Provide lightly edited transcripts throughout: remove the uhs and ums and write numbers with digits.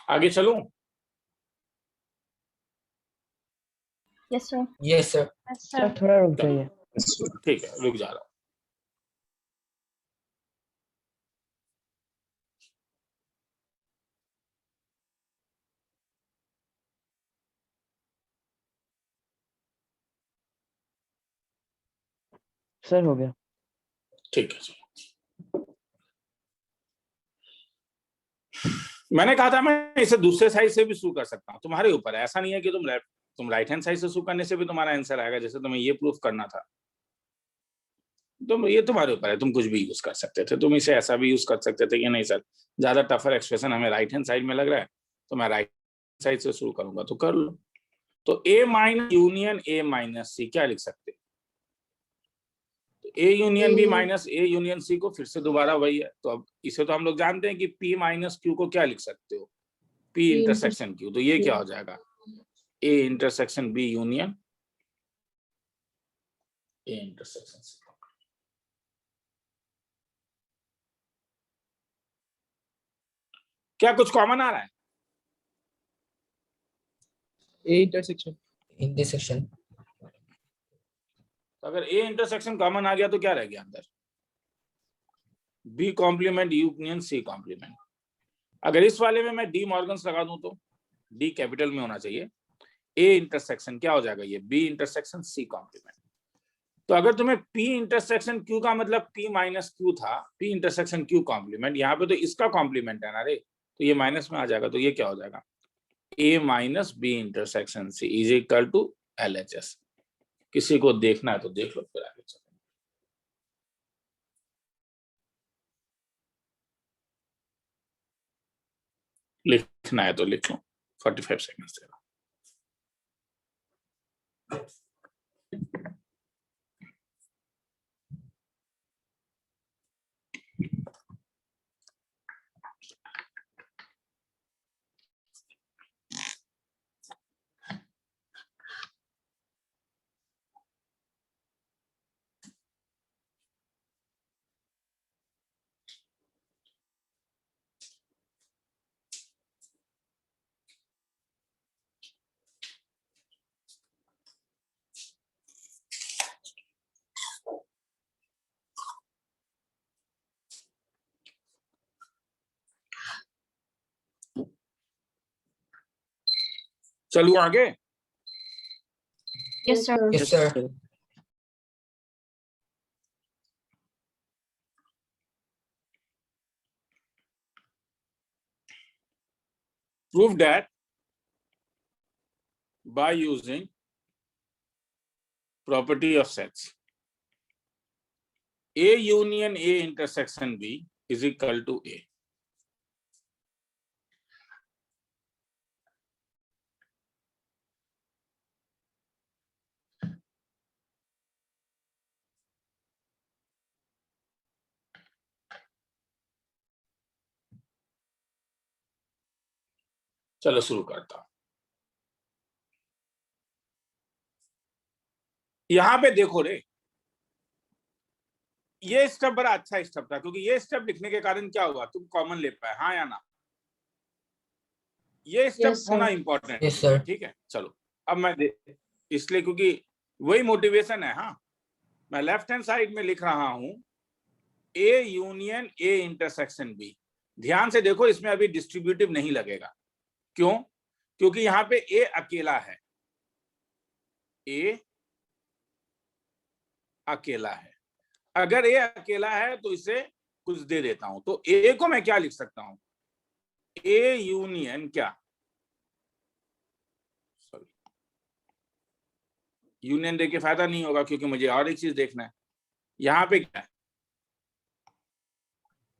आगे चलूं? Yes sir. Yes sir. Sir थोड़ा रुक जाइए। ठीक है, रुक जा रहा हूं। सर हो गया। ठीक है जी। मैंने कहा था मैं इसे दूसरे साइड से भी शुरू कर सकता हूं, तुम्हारे ऊपर है। ऐसा नहीं है कि तुम राइट हैंड साइड से शुरू करने से भी तुम्हारा आंसर आएगा। जैसे तुम्हें ये प्रूफ करना था, ये तुम्हारे ऊपर है, तुम कुछ भी यूज कर सकते थे। तुम इसे ऐसा भी यूज कर सकते थे कि नहीं सर, ज्यादा टफर एक्सप्रेशन हमें राइट हैंड साइड में लग रहा है, तो मैं राइट साइड से शुरू करूंगा, तो कर लो। तो A minus union A minus C क्या लिख सकते हैं? A union B minus A union C को फिर से दोबारा वही है। तो अब इसे तो हम लोग जानते हैं कि पी माइनस क्यू को क्या लिख सकते हो? P intersection Q. तो ये क्या हो जाएगा? A intersection B union A intersection C. क्या कुछ कॉमन आ रहा है? A intersection. इंटरसेक्शन। तो अगर ए इंटरसेक्शन कॉमन आ गया तो क्या रह गया अंदर? B complement union C complement. अगर इस वाले में मैं डी मॉर्गन्स लगा दूं तो डी कैपिटल में होना चाहिए। ए इंटरसेक्शन क्या हो जाएगा? ये बी इंटरसेक्शन सी कॉम्प्लीमेंट। तो अगर तुम्हें पी इंटरसेक्शन क्यू का मतलब पी माइनस क्यू था, पी इंटरसेक्शन क्यू कॉम्प्लीमेंट, यहाँ पे तो इसका कॉम्प्लीमेंट है ना रे, तो ये माइनस में आ जाएगा। तो ये क्या हो जाएगा? A minus B intersection C is equal to LHS। किसी को देखना है तो देख लो, फिर आगे चलो। लिखना है तो लिख लो, 45 सेकंड्स दे रहा हूं। चलू आगे। Yes sir. Yes sir. Prove that by using property of sets, A union A intersection B is equal to A. चलो शुरू करता हूं। यहां पे देखो रे, ये स्टेप बड़ा अच्छा स्टेप था, क्योंकि ये स्टेप लिखने के कारण क्या हुआ, तुम कॉमन ले पाए, हाँ या ना? ये स्टेप होना इंपॉर्टेंट है, ठीक है। चलो अब मैं इसलिए क्योंकि वही मोटिवेशन है। हाँ, मैं लेफ्ट हैंड साइड में लिख रहा हूं A union A intersection B. ध्यान से देखो, इसमें अभी डिस्ट्रीब्यूटिव नहीं लगेगा। क्यों? क्योंकि यहाँ पे ए अकेला है, ए अकेला है। अगर ए अकेला है तो इसे कुछ दे देता हूं, तो ए को मैं क्या लिख सकता हूं? ए यूनियन क्या, सॉरी, यूनियन दे के फायदा नहीं होगा, क्योंकि मुझे और एक चीज देखना है। यहाँ पे क्या है?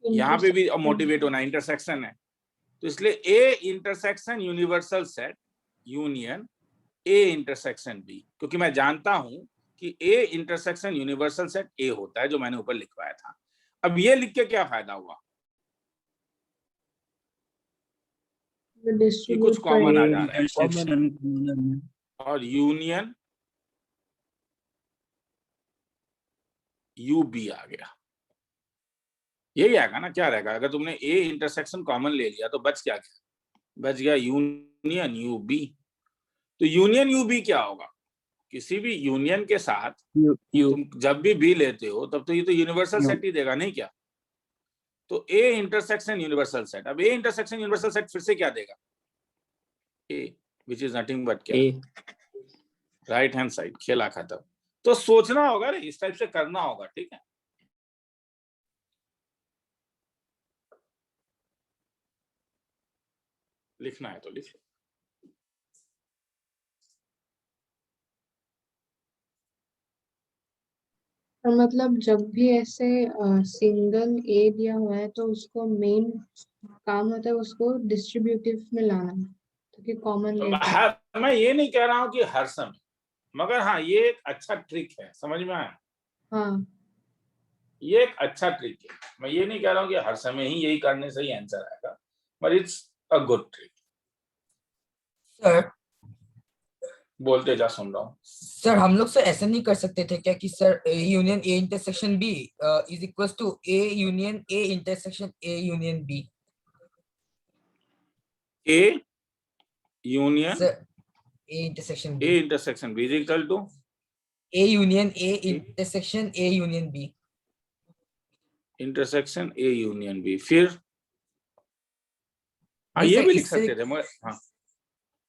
यहाँ पे भी मोटिवेट होना, इंटरसेक्शन है, तो इसलिए A intersection universal set union A intersection B, क्योंकि मैं जानता हूं कि A intersection universal set A होता है, जो मैंने ऊपर लिखवाया था। अब ये लिख के क्या फायदा हुआ? कि कुछ कॉमन आ जा रहा है Intersection और यूनियन यू बी आ गया, यही आएगा ना। क्या रहेगा अगर तुमने ए इंटरसेक्शन कॉमन ले लिया तो बच क्या गया, बच गया यूनियन यू बी। तो यूनियन यू बी क्या होगा, किसी भी यूनियन के साथ तुम जब भी बी लेते हो तब तो ये तो यूनिवर्सल सेट ही देगा, नहीं क्या। तो ए इंटरसेक्शन यूनिवर्सल सेट, अब ए इंटरसेक्शन यूनिवर्सल सेट फिर से क्या देगा, ए विच इज नथिंग बट क्या, राइट हैंड साइड, खेला खत्म। तो सोचना होगा रे, इस टाइप से करना होगा, ठीक है। लिखना है तो लिख लो। और मतलब जब भी ऐसे सिंगल ए दिया हुआ है तो उसको मेन काम होता है उसको डिस्ट्रीब्यूटिव में लाना है ताकि कॉमन ले सके। मैं ये नहीं कह रहा हूं कि हर समय, मगर हाँ ये एक अच्छा ट्रिक है, समझ में आया। हाँ ये एक अच्छा ट्रिक है, मैं ये नहीं कह रहा हूँ कि हर समय ही यही करने से ही आंसर आएगा, but it's a good trick. Sir बोलते जा, सुन रहा हूँ। सर हम लोग सर ऐसा नहीं कर सकते थे क्या कि sir A union A intersection B is equal to A union A intersection A union B. A union sir A intersection A B, intersection B is equal to A union A intersection A union B, intersection A union B. फिर हाँ नहीं ये sir, भी लिख इससे सकते थे, मगर हाँ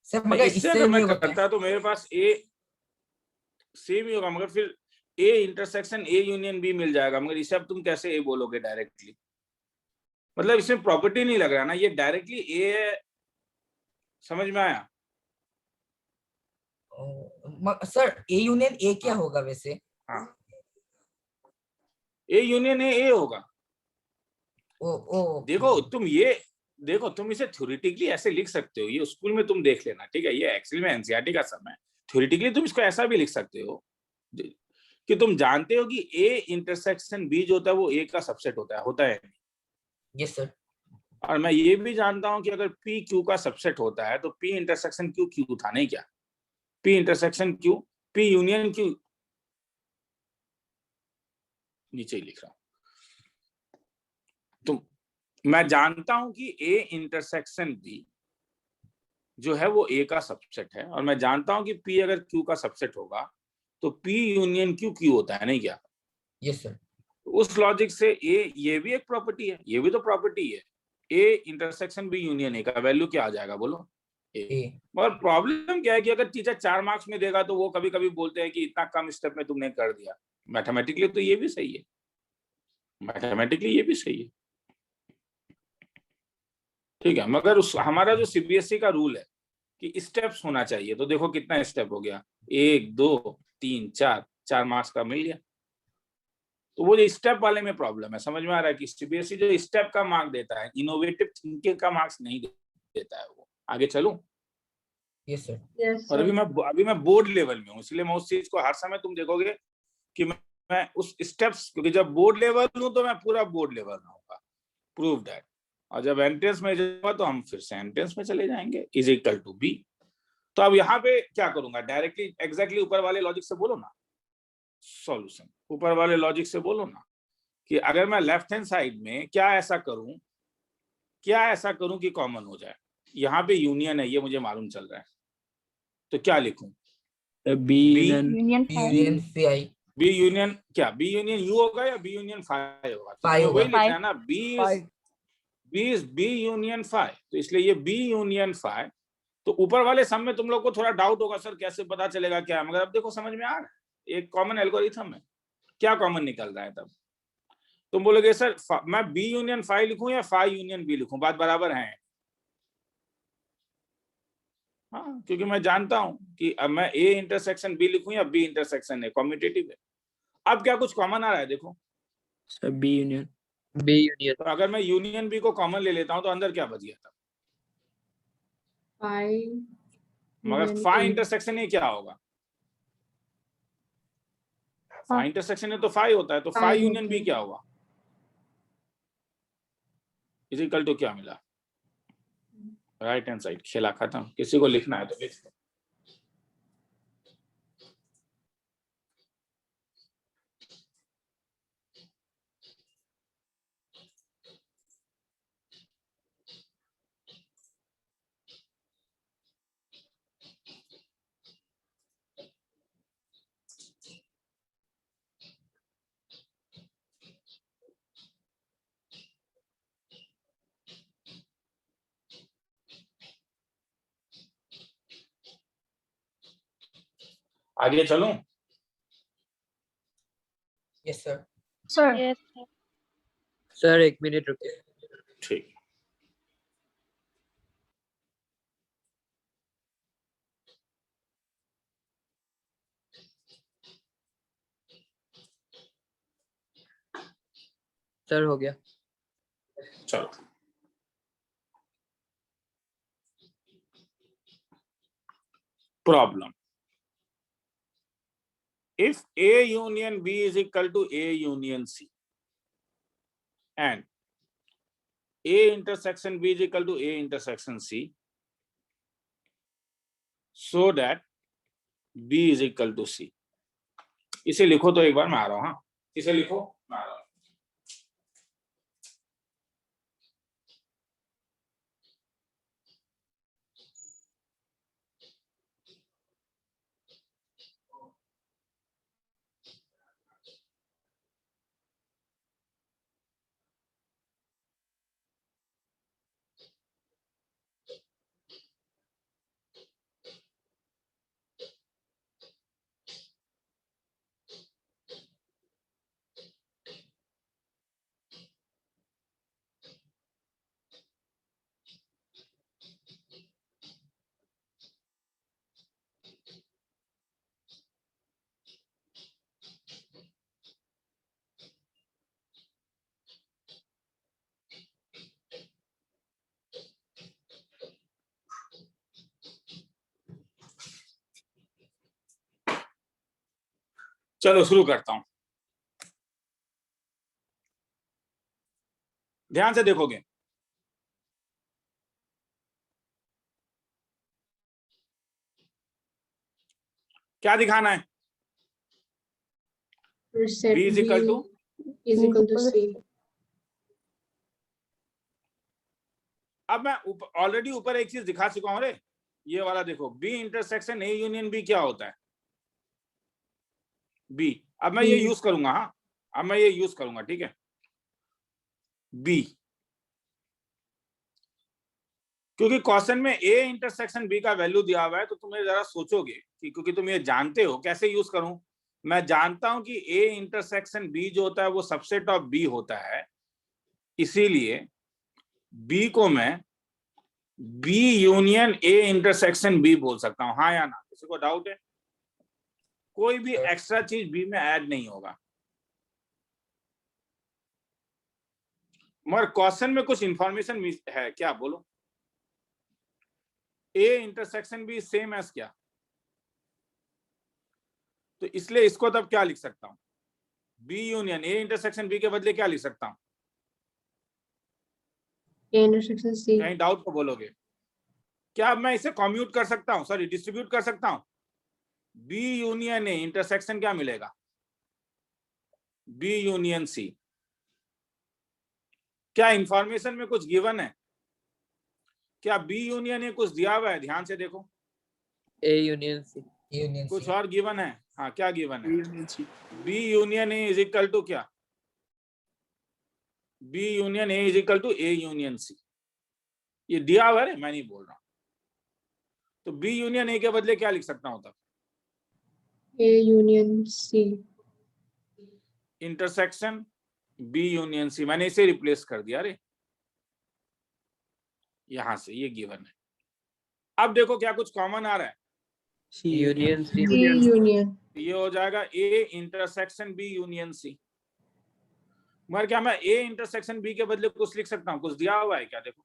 सर नहीं, मगर इससे इससे अगर नहीं मैं होगा क्या? करता तो मेरे पास ए सेम ही होगा, मगर फिर A intersection A union B मिल जाएगा, मगर इसे अब तुम कैसे ए बोलोगे डायरेक्टली, मतलब इसमें प्रॉपर्टी नहीं लग रहा ना, ये डायरेक्टली ए है, समझ में आया। सर ए यूनियन ए क्या होगा वैसे? हाँ ए यूनियन ए होगा। ओ देखो तुम ये देखो, तुम इसे थ्योरेटिकली ऐसे लिख सकते हो, ये स्कूल में तुम देख लेना, ठीक है। ये एक्चुअली में एनसीईआरटी का समय, थ्योरेटिकली तुम इसको ऐसा भी लिख सकते हो कि तुम जानते हो कि ए इंटरसेक्शन बी जो होता है वो ए का सबसेट होता है। Yes sir. और मैं ये भी जानता हूं कि अगर पी क्यू का सबसेट होता है तो पी इंटरसेक्शन क्यू क्यू था, नहीं क्या, P intersection Q P union Q, नीचे ही लिख रहा हूं। तो मैं जानता हूं कि ए इंटरसेक्शन बी जो है वो ए का सबसेट है, और मैं जानता हूं कि पी अगर क्यू का सबसेट होगा तो पी यूनियन क्यू क्यू होता है, नहीं क्या। Yes sir. उस लॉजिक से ए ये भी एक प्रॉपर्टी है, ये भी तो प्रॉपर्टी है। A intersection B union A का वैल्यू क्या आ जाएगा बोलो, ए। और प्रॉब्लम क्या है कि अगर टीचर 4 मार्क्स में देगा तो वो कभी कभी बोलते हैं कि इतना कम स्टेप में तुमने कर दिया। मैथमेटिकली तो ये भी सही है, मैथमेटिकली ये भी सही है, ठीक है। मगर हमारा जो सीबीएसई का रूल है कि स्टेप्स होना चाहिए, तो देखो कितना स्टेप हो गया, 1 2 3 4 मार्क्स का मिल गया। तो वो जो स्टेप वाले में प्रॉब्लम है, समझ में आ रहा है कि सीबीएसई जो स्टेप का मार्क देता है, इनोवेटिव थिंकिंग का मार्क्स नहीं देता है वो। आगे चलूं? Yes sir. यस और अभी मैं बोर्ड लेवल में हूँ, इसलिए मैं उस चीज को हर समय तुम देखोगे कि मैं उस स्टेप्स, क्योंकि जब बोर्ड लेवल हूँ तो मैं पूरा बोर्ड लेवल रहूंगा, प्रूव दैट। और जब एंट्रेंस में जाऊंगा तो हम फिर से एंट्रेंस में चले जाएंगे, इज इक्वल टू बी। तो अब यहाँ पे क्या करूंगा, डायरेक्टली एग्जैक्टली ऊपर वाले लॉजिक से बोलो ना, सॉल्यूशन ऊपर वाले लॉजिक से बोलो ना, कि अगर मैं लेफ्ट हैंड साइड में क्या ऐसा करूं कि कॉमन हो जाए। यहाँ पे यूनियन है, ये मुझे मालूम चल रहा है, तो क्या लिखूं, B union union phi. B union क्या, बी यूनियन यू होगा या बी यूनियन फाई होगा, तो फाई वही होगा। लिखना है ना, बी यूनियन फाई, तो इसलिए ये बी यूनियन फाई। तो ऊपर वाले सम में तुम लोग को थोड़ा डाउट होगा, सर कैसे पता चलेगा क्या, मगर अब देखो समझ में आ रहा है, एक कॉमन एल्गोरिथम है, क्या कॉमन निकल रहा है। तब तुम बोलोगे सर मैं बी यूनियन फाई लिखूं या फाई यूनियन बी लिखूं, बात बराबर है। हाँ, क्योंकि मैं जानता हूं कि अब मैं ए इंटरसेक्शन बी लिखूं या बी इंटरसेक्शन ए, कॉम्यूटेटिव है। अब क्या कुछ कॉमन आ रहा है, देखो सर बी यूनियन। तो अगर मैं यूनियन बी को कॉमन ले लेता हूं तो अंदर क्या बच गया था, मगर फाई इंटरसेक्शन ए क्या होगा, फाई इंटरसेक्शन ए तो फाई होता है, तो फाई यूनियन बी क्या होगा, इज इक्वल टू क्या मिला, राइट हैंड साइड, खेला खत्म। किसी को लिखना है तो लिख लो। आगे चलूं? Yes, sir. Sir. Yes. Sir 1 minute रुकिए। ठीक। सर हो गया। चलो, problem. If A union B is equal to A union C and A intersection B is equal to A intersection C, so that B is equal to C. इसे लिखो तो एक बार, मैं आ रहा हूं। हाँ, इसे लिखो, मैं आ रहा हूं। चलो शुरू करता हूं। ध्यान से देखोगे। क्या दिखाना है? Set B is equal to is equal to C. अब मैं ऑलरेडी ऊपर एक चीज दिखा चुका हूं रे, ये वाला देखो, B intersection A union B क्या होता है? B। अब मैं ये यूज करूंगा। हाँ, अब मैं ये यूज करूंगा, ठीक है। B, क्योंकि क्वेश्चन में A इंटरसेक्शन B का वैल्यू दिया हुआ है, तो तुम्हें जरा सोचोगे कि क्योंकि तुम ये जानते हो, कैसे यूज करूं। मैं जानता हूं कि A इंटरसेक्शन B जो होता है वो सबसेट ऑफ B होता है, इसीलिए B को मैं B union A intersection B बोल सकता हूं। हाँ या ना? किसी को डाउट है? कोई भी एक्स्ट्रा चीज B में ऐड नहीं होगा। मगर क्वेश्चन में कुछ इंफॉर्मेशन है क्या, बोलो। A intersection B same as क्या? तो इसलिए इसको तब क्या लिख सकता हूं? B union A intersection B के बदले क्या लिख सकता हूं? A intersection C. कहीं डाउट को बोलोगे? क्या अब मैं इसे कम्यूट कर सकता हूं, सॉरी डिस्ट्रीब्यूट कर सकता हूं? B यूनियन A इंटरसेक्शन क्या मिलेगा? B union C। क्या इंफॉर्मेशन में कुछ गिवन है? क्या B यूनियन A कुछ दिया हुआ है? ध्यान से देखो। A union C। Union कुछ C. और गिवन है? हाँ, क्या गिवन है? B union A is equal to क्या? B union A is equal to A union C। ये दिया हुआ है, मैं नहीं बोल रहा। तो B यूनियन A के बदले क्या लिख सकता हूं तब? A union C. Intersection B union C, मैंने इसे रिप्लेस कर दिया रे यहां से, ये गिवन है। अब देखो क्या कुछ कॉमन आ रहा है? C union C। C union. ये हो जाएगा A intersection B union C। मगर क्या मैं A इंटरसेक्शन B के बदले कुछ लिख सकता हूँ? कुछ दिया हुआ है क्या? देखो,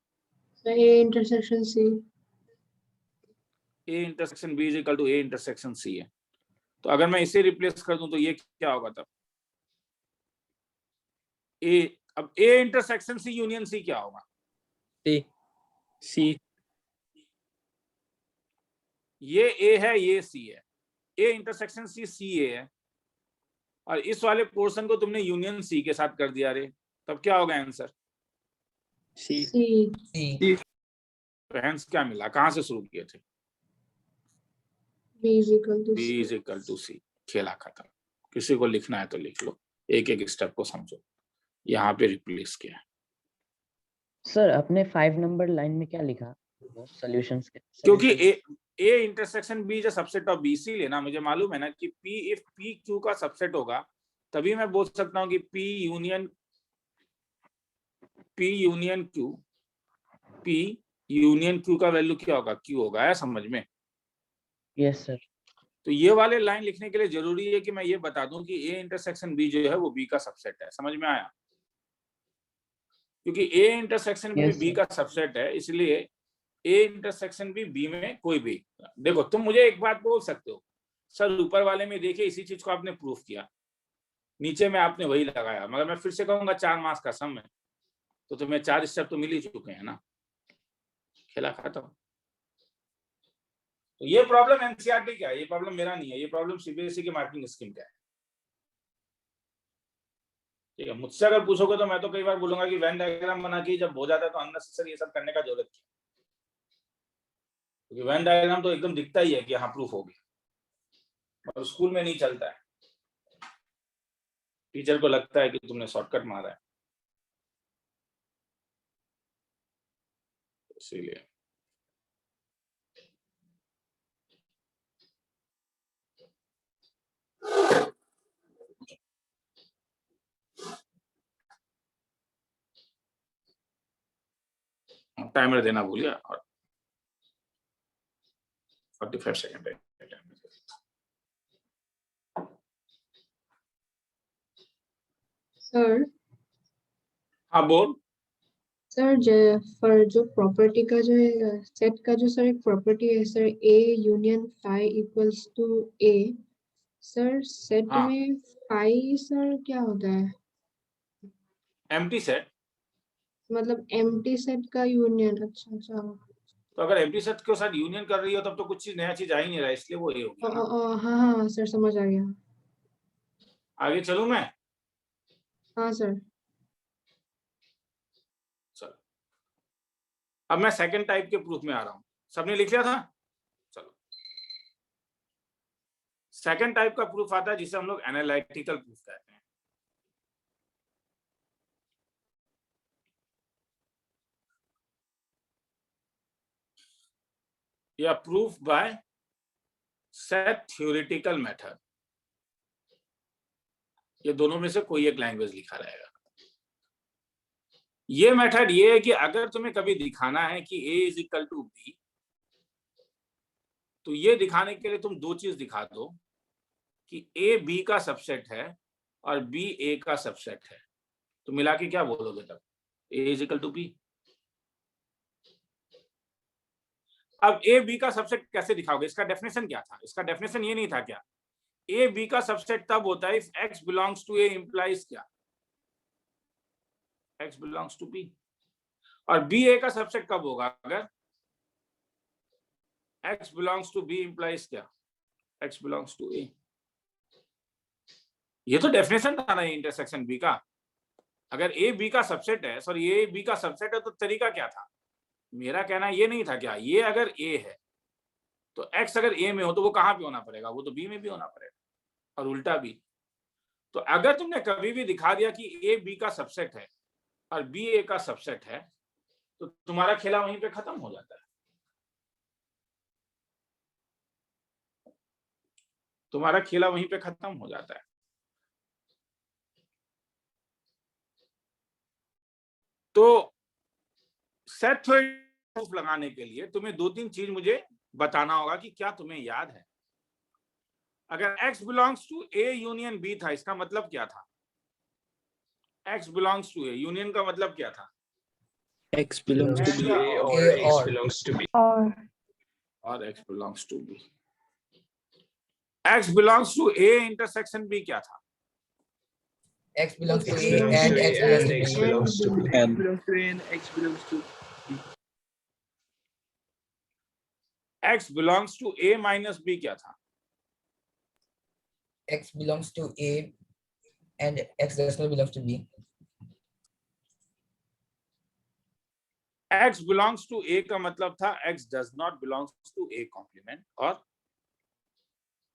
So A intersection C. A intersection B is equal to A intersection C है। तो अगर मैं इसे रिप्लेस कर दूं तो ये क्या होगा तब? A, अब A intersection C union C क्या होगा? C। ये ए है, ये सी है, ए इंटरसेक्शन सी, सी ए है, और इस वाले पोर्शन को तुमने यूनियन सी के साथ कर दिया रे, तब क्या होगा आंसर? सी। सी। तो हेंस क्या मिला, कहां से शुरू किए थे? B is equal to B C. Is equal to C, खेला खत्म। किसी को लिखना है तो लिख लो, एक एक स्टेप को समझो, यहाँ पे रिप्लेस किया। सर अपने 5 नंबर लाइन में क्या लिखा सॉल्यूशंस के? क्योंकि A intersection B is a subset of B, इसीलिए ना मुझे मालूम है ना कि पी इफ पी क्यू का सबसेट होगा तभी मैं बोल सकता हूँ कि P union Q, P union Q का वैल्यू क्या होगा? क्यू होगा, है समझ में? Yes sir. तो ये वाले लाइन लिखने के लिए जरूरी है कि मैं ये बता दूं कि ए इंटरसेक्शन बी जो है वो बी का सबसेट है। समझ में आया? क्योंकि A intersection B Yes, B sir. का सबसेट है, इसलिए ए इंटरसेक्शन बी में कोई भी। देखो तुम मुझे एक बात बोल सकते हो, सर ऊपर वाले में देखिए इसी चीज को आपने प्रूफ किया, नीचे में आपने वही लगाया, मगर मैं फिर से कहूंगा 4 मास का सम है, तो तुम्हें 4 स्टेप तो मिल ही चुके हैं ना, खेला खत्म। तो ये प्रॉब्लम एनसीईआरटी का है, ये प्रॉब्लम मेरा नहीं है, ये प्रॉब्लम सीबीएसई की मार्किंग स्कीम का है। ठीक है, मुझसे अगर पूछोगे तो मैं तो कई बार बोलूंगा कि वेन डायग्राम बना के जब हो जाता है तो अननेसेसरी ये सब करने का जरूरत क्या, क्योंकि वेन डायग्राम तो एकदम दिखता ही है कि हाँ प्रूफ हो गया, और स्कूल में नहीं चलता है, टीचर को लगता है कि तुमने शॉर्टकट मारा है, इसीलिए। टाइमर देना भूलिए, और 45 सेकंड है। सर हाँ बोल। सर जो प्रॉपर्टी का जो सेट का जो सर एक प्रॉपर्टी है sir, A union phi equals to A, sir set हाँ। में फाई सर क्या होता है? एम्प्टी सेट, मतलब एम्प्टी सेट का यूनियन। अच्छा अच्छा। तो अगर एम्प्टी सेट के साथ यूनियन कर रही हो तब तो कुछ चीज नया चीज आ ही नहीं रहा, इसलिए वो ए हो गया ना। हाँ हाँ सर समझ आ गया। आगे चलूं मैं? हाँ सर। चलो अब मैं सेकंड टाइप के प्रूफ में आ रहा हूं, सबने लिख लिया था? चलो सेकंड टाइप का प्रूफ आता है जिसे हम लोग एनालिटिकल प्रूफ कहते हैं। या proof by set theoretical method, ये दोनों में से कोई एक लैंग्वेज लिखा रहेगा। ये मेथड ये है कि अगर तुम्हें कभी दिखाना है कि a is equal to B, तो ये दिखाने के लिए तुम दो चीज दिखा दो कि a b का सबसेट है और b a का सबसेट है, तो मिला के क्या बोलोगे तब? a is equal to b। अब a b का सबसेट कैसे दिखाओगे? इसका डेफिनेशन क्या था? इसका डेफिनेशन ये नहीं था क्या, a b का सबसेट तब होता है if x belongs to a implies क्या, x बिलोंग्स टू b। और b a का सबसेट कब होगा? अगर x belongs to b implies क्या, x बिलोंग्स टू a। ये तो डेफिनेशन था ना इंटरसेक्शन b का। अगर a b का सबसेट है, सॉरी a b का सबसेट है, तो तरीका क्या था? मेरा कहना ये नहीं था क्या, ये अगर a है तो x अगर a में हो तो वो कहां पे होना पड़ेगा? वो तो b में भी होना पड़ेगा, और उल्टा भी। तो अगर तुमने कभी भी दिखा दिया कि a b का सबसेट है और b a का सबसेट है, तो तुम्हारा खेला वहीं पे खत्म हो जाता है। तुम्हारा खेला वहीं पे खत्म हो जाता है। तो सेट थ्योरी प्रूफ लगाने के लिए तुम्हें 2-3 चीज मुझे बताना होगा कि क्या तुम्हें याद है। अगर x belongs to a union b था, इसका मतलब क्या था? x belongs to a, union का मतलब क्या था? X belongs to B or X belongs to B. और x belongs to b। x belongs to a intersection b क्या था? x belongs to X A and x belongs to And B. X belongs to B. And X belongs to A and X belongs to x belongs to a minus b क्या था? X belongs to A and X does not belong to B. x belongs to a का मतलब था x does not belongs to a complement, और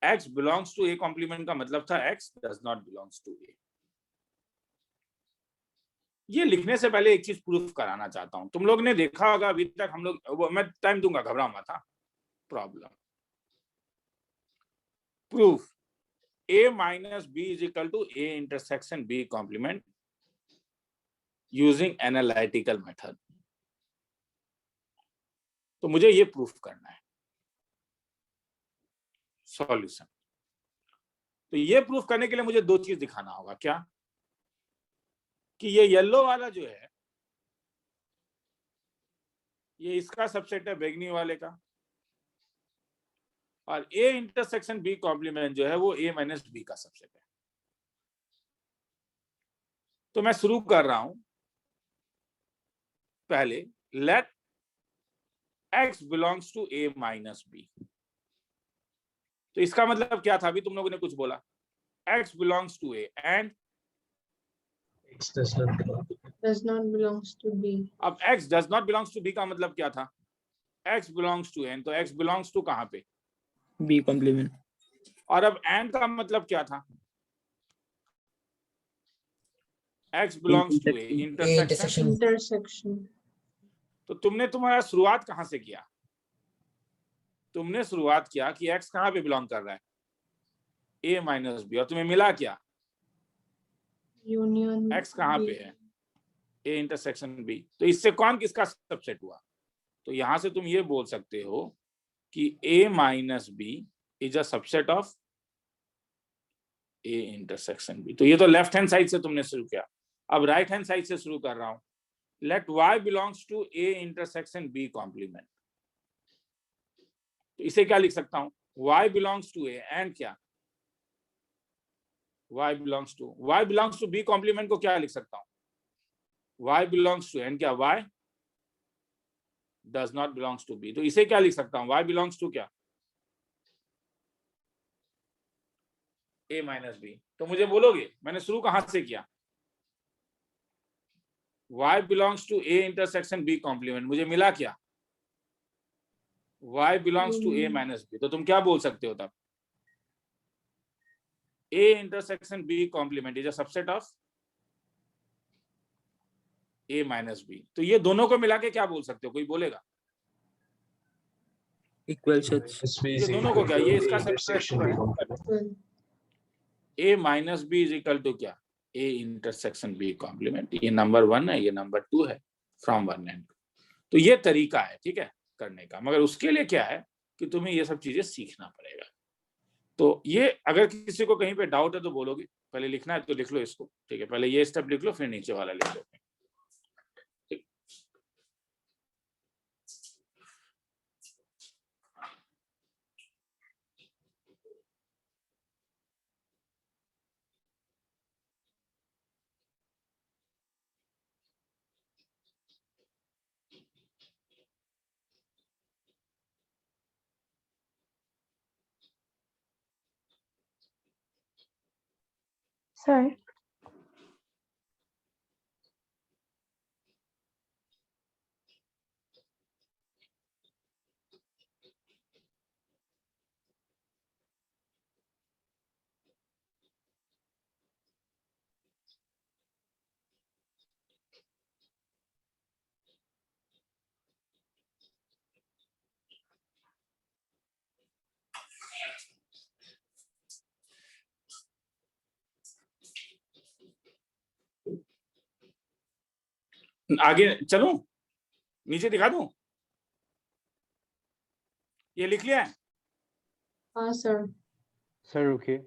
x belongs to a complement का मतलब था x does not belongs to a। ये लिखने से पहले एक चीज प्रूफ कराना चाहता हूं। तुम लोग ने देखा होगा अभी तक हम लोग, मैं टाइम दूंगा, घबरा मत। था problem proof a minus b is equal to a intersection b complement using analytical method। तो मुझे ये प्रूफ करना है सॉल्यूशन। तो ये प्रूफ करने के लिए मुझे दो चीज दिखाना होगा। क्या? कि ये येलो वाला जो है ये इसका सबसेट है बैगनी वाले का, और a इंटरसेक्शन b कॉम्प्लीमेंट जो है वो a माइनस b का सबसेट है। तो मैं शुरू कर रहा हूं। पहले let x belongs to a minus b। तो इसका मतलब क्या था? अभी तुम लोगों ने कुछ बोला, x belongs to a and X does not belong. does not belongs to B. अब x does not belongs to b का मतलब क्या था? x बिलोंग्स टू n, तो x बिलोंग्स टू कहां पे? B complement. और अब एंड का मतलब क्या था? x belongs to a intersection. Intersection. तो तुमने तुम्हारा शुरुआत कहां से किया? तुमने शुरुआत किया कि x कहां पे बिलोंग कर रहा है? a minus b। और तुम्हें मिला क्या? Union. x कहां B. पे है? a intersection b। तो इससे कौन किसका सबसेट हुआ? तो यहां से तुम ये बोल सकते हो कि a minus b is a subset of a intersection b। तो ये तो लेफ्ट हैंड साइड से तुमने शुरू किया। अब राइट हैंड साइड से शुरू कर रहा हूं। Let y belongs to a intersection b complement. तो इसे क्या लिख सकता हूं? y belongs to a and क्या? y belongs to b complement को क्या लिख सकता हूं? y बिलोंग्स टू एंड क्या? y does not belongs to b। तो इसे क्या लिख सकता हूं? y बिलोंग्स टू क्या? a minus b। तो मुझे बोलोगे मैंने शुरू कहां से किया? y belongs to a intersection b complement. मुझे मिला क्या? y belongs to a minus b। तो तुम क्या बोल सकते हो तब? a intersection b complement is a subset of a minus b। तो ये दोनों को मिला के क्या बोल सकते हो? कोई बोलेगा? Equal sets. Minus B ये is दोनों equal को क्या? to ये A इसका intersection B complement. Well, a minus b is equal to क्या? a intersection b complement. ये नंबर 1 है, ये नंबर 2 है फ्रॉम 1 एंड 2। तो ये तरीका है, ठीक है, करने का। मगर उसके लिए क्या है कि तुम्हें ये सब चीजें सीखना पड़ेगा। तो ये अगर किसी को कहीं पे डाउट है तो बोलोगे। पहले लिखना है तो लिख लो इसको, ठीक है। पहले ये स्टेप लिख लो, फिर नीचे वाला लिख लो। ठीक। Sir, आगे चलूं? नीचे दिखा दूं? ये लिख लिया है? हाँ sir. सर रुकिए।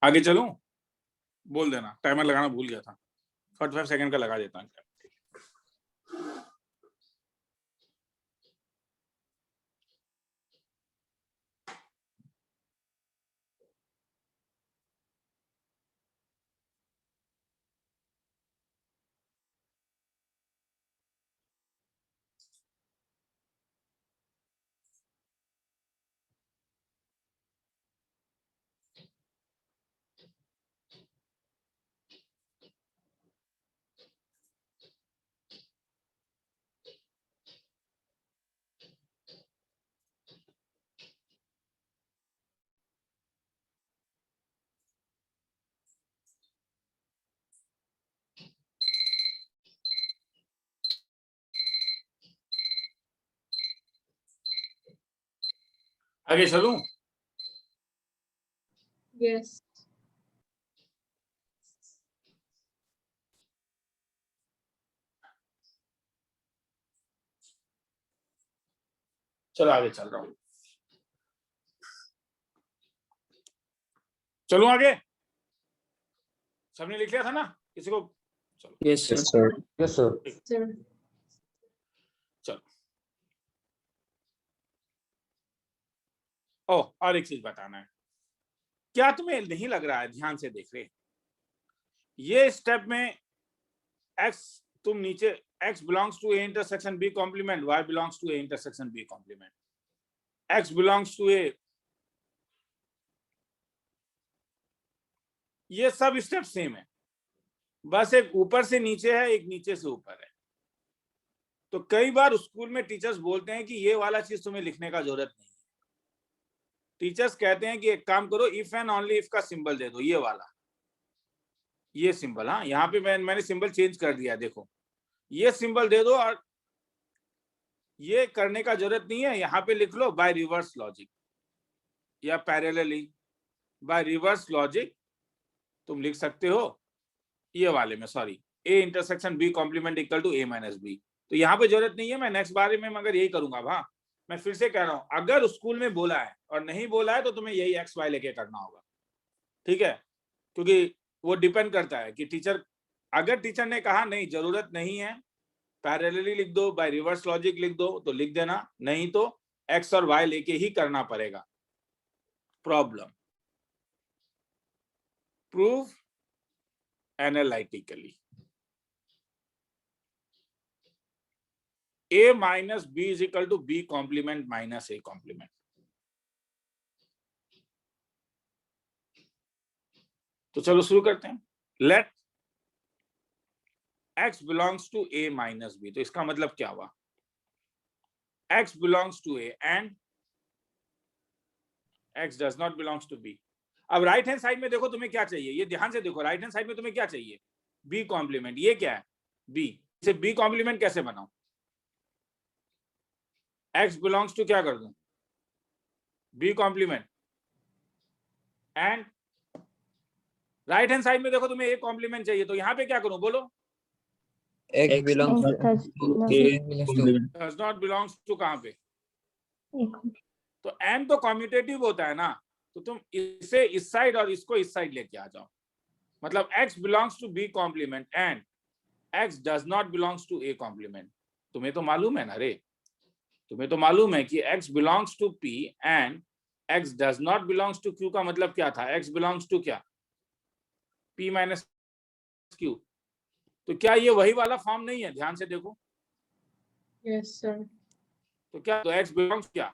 आगे चलूं? बोल देना, टाइमर लगाना भूल गया था, 45 सेकंड का लगा देता हूँ। आगे चलूं? Yes. चलो आगे चल रहा हूं। चलूं आगे? सबने लिख लिया था ना? किसी को? चलो Yes, sir. Yes, sir. Sir. चलो। ओह, और एक चीज बताना है, क्या तुम्हें नहीं लग रहा है, ध्यान से देख रहे, ये स्टेप में x तुम नीचे x belongs to a intersection b complement, y belongs to a intersection b complement, x belongs to a, ये सब स्टेप सेम है, बस एक ऊपर से नीचे है, एक नीचे से ऊपर है। तो कई बार स्कूल में टीचर्स बोलते हैं कि ये वाला चीज तुम्हें लिखने का जरूरत नहीं है। टीचर्स कहते हैं कि एक काम करो, इफ एंड ओनली इफ का सिंबल दे दो, ये वाला, ये सिंबल, हाँ यहाँ पे मैंने सिंबल चेंज कर दिया, देखो ये सिंबल दे दो, और ये करने का जरूरत नहीं है, यहाँ पे लिख लो बाय रिवर्स लॉजिक या पैरेलली। बाय रिवर्स लॉजिक तुम लिख सकते हो ये वाले में, sorry, A intersection B complement equal to A minus B. तो यहाँ पे जरूरत नहीं है, मैं नेक्स्ट बारे में मगर यही करूंगा। हाँ, मैं फिर से कह रहा हूं, अगर स्कूल में बोला है और नहीं बोला है तो तुम्हें यही एक्स वाई लेके करना होगा, ठीक है? क्योंकि वो डिपेंड करता है कि टीचर, अगर टीचर ने कहा नहीं जरूरत नहीं है, पैरेलली लिख दो, बाय रिवर्स लॉजिक लिख दो, तो लिख देना, नहीं तो एक्स और वाई लेके ही करना पड़ेगा। Problem prove analytically a minus b is equal to b complement minus a complement। तो चलो शुरू करते हैं। Let x belongs to a minus b, तो इसका मतलब क्या हुआ, x belongs to a and x does not belongs to b। अब राइट हैंड साइड में देखो तुम्हें क्या चाहिए, ये ध्यान से देखो, राइट हैंड साइड में तुम्हें क्या चाहिए, b कॉम्प्लीमेंट। ये क्या है, b, इसे b कॉम्प्लीमेंट कैसे बनाऊं, x belongs to क्या कर दूं, b complement, and right hand side में देखो तुम्हें a कॉम्प्लीमेंट चाहिए, तो यहाँ पे क्या करूं, बोलो, x belongs X to does a belongs to Complement. does not belongs to कहां पे, A complement. तो n तो कम्यूटेटिव होता है ना, तो तुम इसे इस साइड और इसको इस साइड लेके आ जाओ, मतलब x belongs to b complement and x does not belongs to a complement. तुम्हें तो मालूम है ना रे, तुम्हें तो मालूम है कि x belongs to p and x does not belongs to q का मतलब क्या था, x belongs to क्या, p minus q। तो क्या ये वही वाला फॉर्म नहीं है, ध्यान से देखो, Yes, sir. तो क्या, तो x belongs क्या,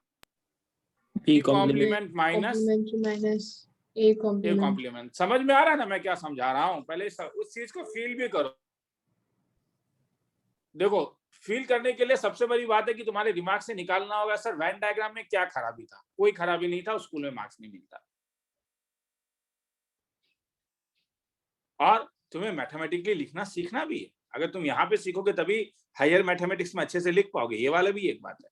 B p complement. complement minus Complementary minus A a complement. Complement. समझ में आ रहा है ना मैं क्या समझा रहा हूं, पहले उस चीज को फील भी करो। देखो, फील करने के लिए सबसे बड़ी बात है कि तुम्हारे दिमाग से निकालना होगा, सर वेन डायग्राम में क्या खराबी था, कोई खराबी नहीं था, स्कूल में मार्क्स नहीं मिलता। और तुम्हें मैथमेटिकली लिखना सीखना भी है, अगर तुम यहाँ पे सीखोगे तभी हायर मैथमेटिक्स में अच्छे से लिख पाओगे, ये वाला भी एक बात है।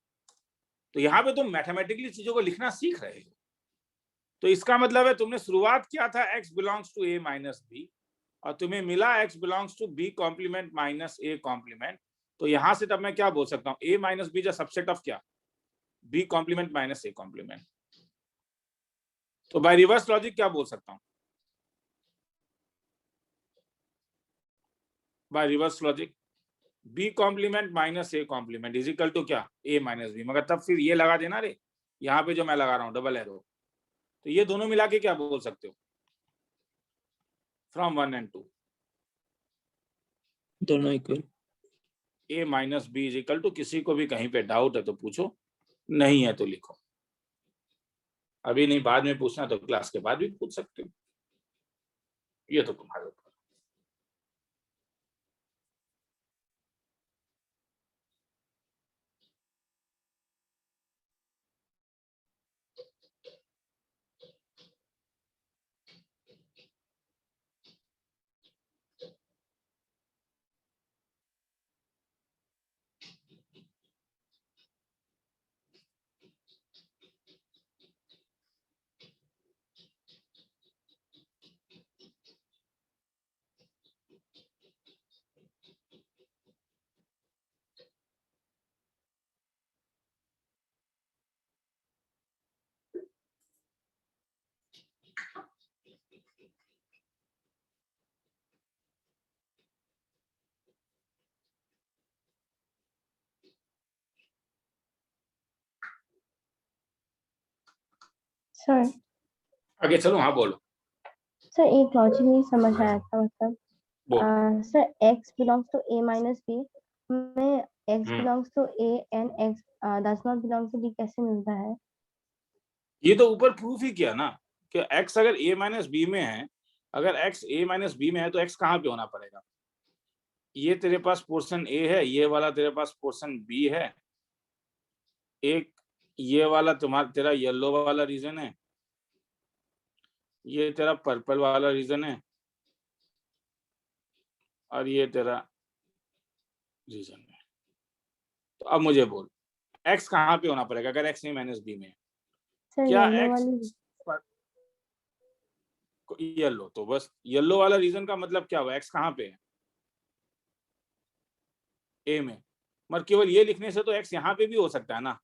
तो यहाँ पे तुम मैथमेटिकली चीजों को लिखना सीख रहे हो, तो इसका मतलब है तुमने शुरुआत किया था x belongs to a minus b और तुम्हें मिला x belongs to b complement minus a complement. तो यहां से तब मैं क्या बोल सकता हूं, a माइनस b जो सबसेट ऑफ क्या, b complement minus a complement. तो बाय रिवर्स लॉजिक क्या बोल सकता हूं, by reverse logic B complement minus A complement is equal to क्या, ए माइनस बी। मगर तब फिर ये लगा देना रे, यहाँ पे जो मैं लगा रहा हूँ डबल एरो, तो ये दोनों मिला के क्या बोल सकते हो, फ्रॉम 1 and 2 दोनों equal. A minus B is equal to, किसी को भी कहीं पे डाउट है तो पूछो, नहीं है तो लिखो, अभी नहीं बाद में पूछना तो क्लास के बाद भी पूछ सकते हो, ये तो तुम्हारे ऊपर। सर आगे चलो, हाँ बोलो। सर एक लॉजिक नहीं समझ आया था, मतलब बोल। Sir x belongs to a minus b में x belongs to a and x does not belong to b कैसे मिलता है? ये तो ऊपर प्रूफ ही किया ना कि x अगर a माइनस बी में है, अगर x a माइनस बी में है तो x कहाँ पे होना पड़ेगा, ये तेरे पास पोर्शन a है, ये वाला तेरे पास पोर्शन b है, एक ये वाला तुम्हारा तेरा येलो वाला रीजन है, ये तेरा पर्पल वाला रीजन है, और ये तेरा रीजन है। तो अब मुझे बोल x कहाँ पे होना पड़ेगा अगर x a माइनस बी में है? सर क्या येलो x वाली येलो, तो बस येलो वाला रीजन का मतलब क्या हुआ, x कहाँ पे है, a में, मगर केवल ये लिखने से तो x यहाँ पे भी हो सकता है ना,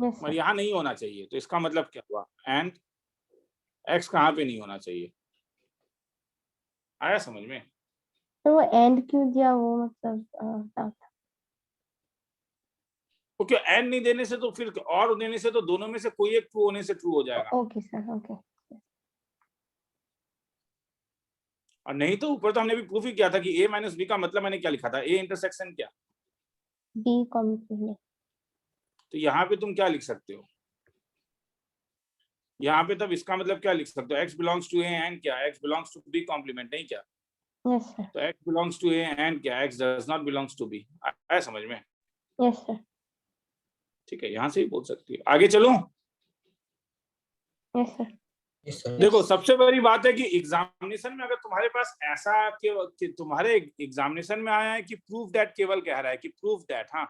यस मगर सर। यहाँ नहीं होना चाहिए, तो इसका मतलब क्या हुआ, एंड x कहाँ पे नहीं होना चाहिए, आया समझ में? तो वो एंड क्यों दिया, वो मतलब doubt था। क्योंकि एंड नहीं देने से तो फिर और देने से तो दोनों में से कोई एक ट्रू होने से ट्रू हो जाएगा, ओके सर, ओके। और नहीं तो ऊपर तो हमने भी प्रूफ ही किया था कि a माइनस बी का मतलब मैंने क्या लिखा था, a इंटरसेक्शन क्या, बी कॉम्प्लीमेंट। तो यहाँ पे तुम क्या लिख सकते हो, यहाँ पे तब इसका मतलब क्या लिख सकते हो, x belongs to a and क्या, x belongs to b complement नहीं क्या, यस सर। तो x belongs to a and क्या, x does not belongs to b, आया समझ में? Yes sir. ठीक है, यहाँ से ही बोल सकती है। आगे चलो। Yes sir. Yes, sir. देखो सबसे बड़ी बात है कि एग्जामिनेशन में अगर तुम्हारे पास ऐसा कि तुम्हारे एग्जामिनेशन में आया है कि प्रूफ दैट केवल कह रहा है कि प्रूफ दैट, हाँ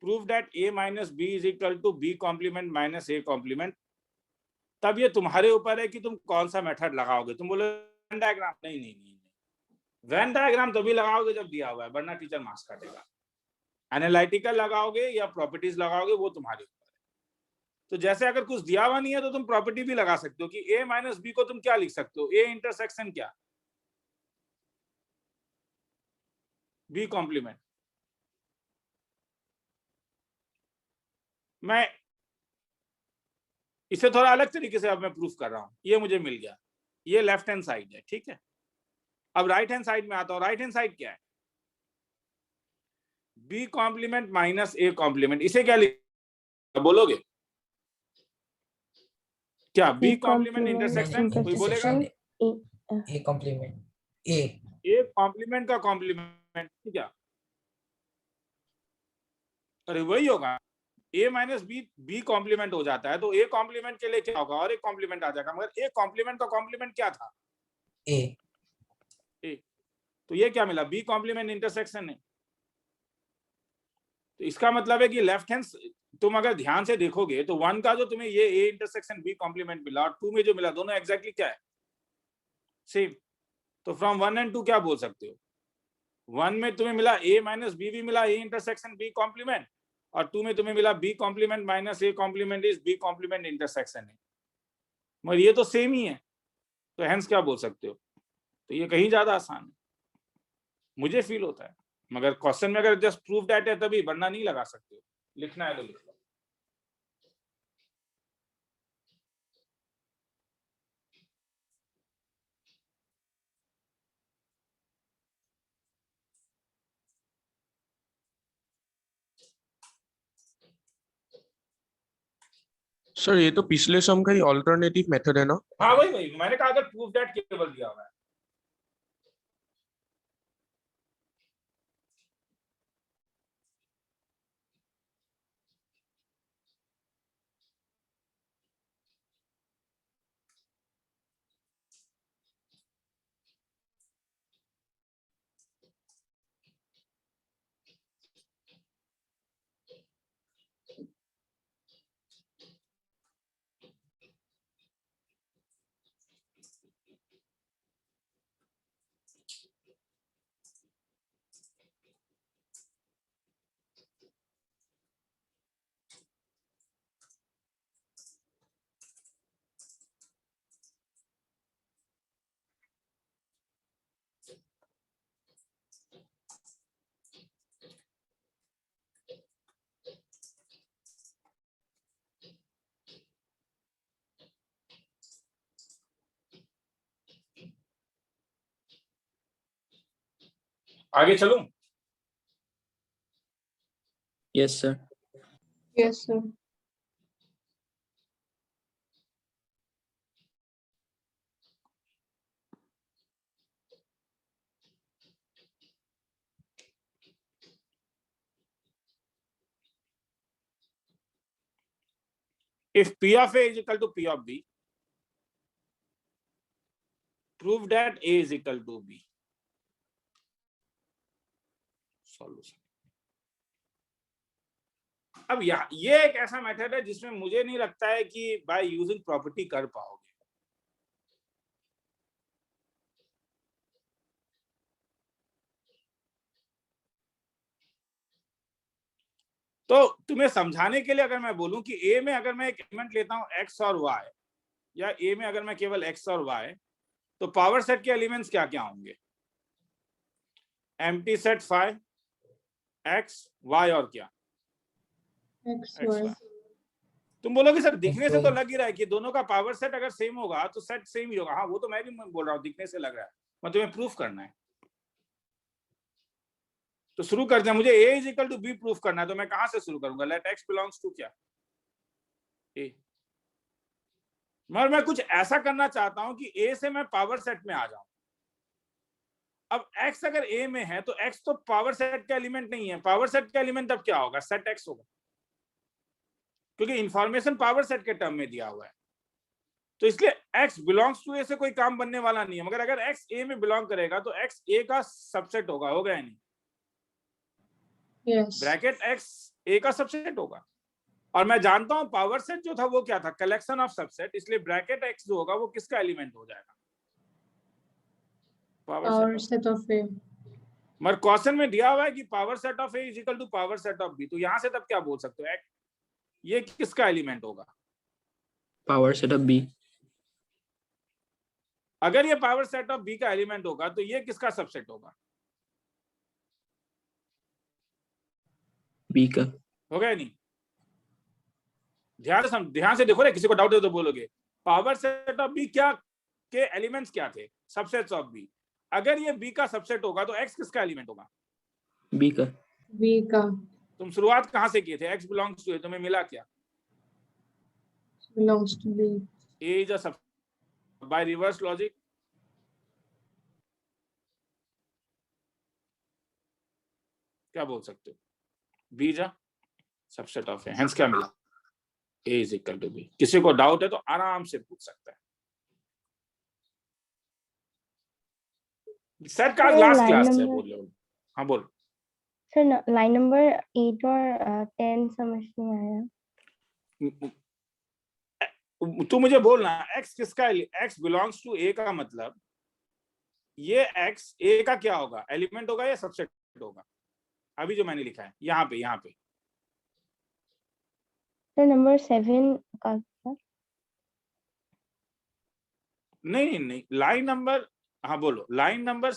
proof that a minus B is equal to b complement minus a complement, तब ये तुम्हारे ऊपर है कि तुम कौन सा मेथड लगाओगे। तुम बोले वेन डायग्राम, नहीं नहीं नहीं, वेन डायग्राम तभी लगाओगे जब दिया हुआ है, वरना टीचर मार्क्स काटेगा। एनालिटिकल लगाओगे या प्रॉपर्टीज लगाओगे वो तुम्हारे ऊपर है। तो जैसे अगर कुछ दिया हुआ नहीं है तो तुम प्रॉपर्टी भी लगा सकते हो कि a माइनस बी को तुम क्या लिख सकते हो, a इंटरसेक्शन क्या, b कॉम्प्लीमेंट। मैं इसे थोड़ा अलग तरीके से अब मैं प्रूफ कर रहा हूं, ये मुझे मिल गया, ये लेफ्ट हैंड साइड है, ठीक है। अब राइट हैंड साइड में आता हूं, राइट हैंड साइड क्या है, b complement minus a complement, इसे क्या लिख बोलोगे क्या, b कॉम्प्लीमेंट इंटरसेक्शन, कोई बोलेगा? A complement A. a complement का कॉम्प्लीमेंट क्या, अरे वही होगा, a माइनस बी कॉम्प्लीमेंट हो जाता है तो a कॉम्प्लीमेंट के लिए क्या होगा, और एक कॉम्प्लीमेंट आ जाएगा, मगर a कॉम्प्लीमेंट का कॉम्प्लीमेंट क्या था, A. तो ये क्या मिला, b कॉम्प्लीमेंट इंटरसेक्शन है। तो इसका मतलब है कि लेफ्ट हैंड तुम अगर ध्यान से देखोगे तो 1 का जो तुम्हें ये a इंटरसेक्शन b कॉम्प्लीमेंट मिला और 2 में जो मिला, दोनों एग्जैक्टली क्या है, सेम। तो फ्रॉम 1 and 2 क्या बोल सकते हो, 1 में तुम्हें मिला a माइनस बी भी मिला, a इंटरसेक्शन b कॉम्प्लीमेंट, और 2 में तुम्हें मिला b complement minus a complement is b complement intersection है, मगर ये तो सेम ही है, तो हेंस क्या बोल सकते हो, तो ये कहीं ज्यादा आसान है। मुझे फील होता है, मगर क्वेश्चन में अगर जस्ट प्रूव दैट है तभी, वरना नहीं लगा सकते हो। लिखना है तो लिख लो। सर ये तो पिछले सम का ही ऑल्टरनेटिव मेथड है ना? हाँ वही वही मैंने कहा, अगर प्रूफ दैट केवल दिया हुआ है। आगे चलूं? Yes, sir. Yes, sir. If P of A is equal to P of B, prove that A is equal to B. Solution. अब ये एक ऐसा मेथड है जिसमें मुझे नहीं लगता है कि बाय यूजिंग प्रॉपर्टी कर पाओगे। तो तुम्हें समझाने के लिए अगर मैं बोलूं कि ए में अगर मैं एक एलिमेंट लेता हूं एक्स और वाई, या ए में अगर मैं केवल एक्स और वाई, तो पावर सेट के एलिमेंट्स क्या क्या होंगे? Empty set phi, X, Y और क्या? X, X Y. वाई। तुम बोलोगे सर दिखने से तो XY. लग ही रहा है कि दोनों का पावर सेट अगर सेम होगा तो सेट सेम ही होगा। हाँ वो तो मैं भी बोल रहा हूँ, दिखने से लग रहा है, मैं तुम्हें प्रूफ करना है। तो शुरू करते हैं। मुझे a is equal to B proof करना है, तो मैं कहां से शुरू करूंगा? लेट x बिलोंग्स टू क्या? a। मगर मैं कुछ ऐसा करना चाहता हूं कि a से मैं पावर सेट में आ जाऊं। अब x अगर a में है तो x तो पावर सेट का एलिमेंट नहीं है। पावर सेट का एलिमेंट अब क्या होगा? सेट x होगा, क्योंकि इंफॉर्मेशन पावर सेट के टर्म में दिया हुआ है। तो इसलिए x बिलोंग्स टू a से कोई काम बनने वाला नहीं है। मगर अगर x a में बिलोंग करेगा तो x a का सबसेट होगा, होगा या नहीं? Yes. ब्रैकेट x a का सबसेट होगा। और मैं जानता हूं पावर सेट जो था वो क्या था? Collection of subset. इसलिए ब्रैकेट x जो होगा वो किसका एलिमेंट हो जाएगा? Power set of A. मगर क्वेश्चन में दिया हुआ है कि power set of A is equal to power set of B, तो यहां से तब क्या बोल सकते हो? ये किसका एलिमेंट होगा? Power set of B. अगर ये पावर सेट ऑफ बी का एलिमेंट होगा तो ये किसका सबसेट होगा? B का. होगा या नहीं? ध्यान से देखो रे, किसी को डाउट है तो बोलोगे। पावर सेट ऑफ बी क्या के एलिमेंट्स क्या थे? Subsets of B. अगर ये बी का सबसेट होगा तो एक्स किसका एलिमेंट होगा? B का. B का. तुम शुरुआत कहां से किए थे? एक्स बिलोंग्स टू ए, तुम्हें मिला क्या? Belongs to B. A is a sub by reverse logic. क्या बोल सकते हो? B is a subset of A, hence क्या मिला? A is equal to B. किसी को डाउट है तो आराम से पूछ सकता है। सेट का लास्ट क्लास है, बोल लो। हाँ बोल। सर लाइन नंबर 8 और 10 समझ नहीं आया। तू मुझे बोलना x किसका? x बिलोंग्स टू a का मतलब ये x a का क्या होगा? एलिमेंट होगा या सबसेट होगा? अभी जो मैंने लिखा है यहाँ पे सर नंबर 7 का क्या? नहीं लाइन नंबर, हाँ बोलो। लाइन नंबर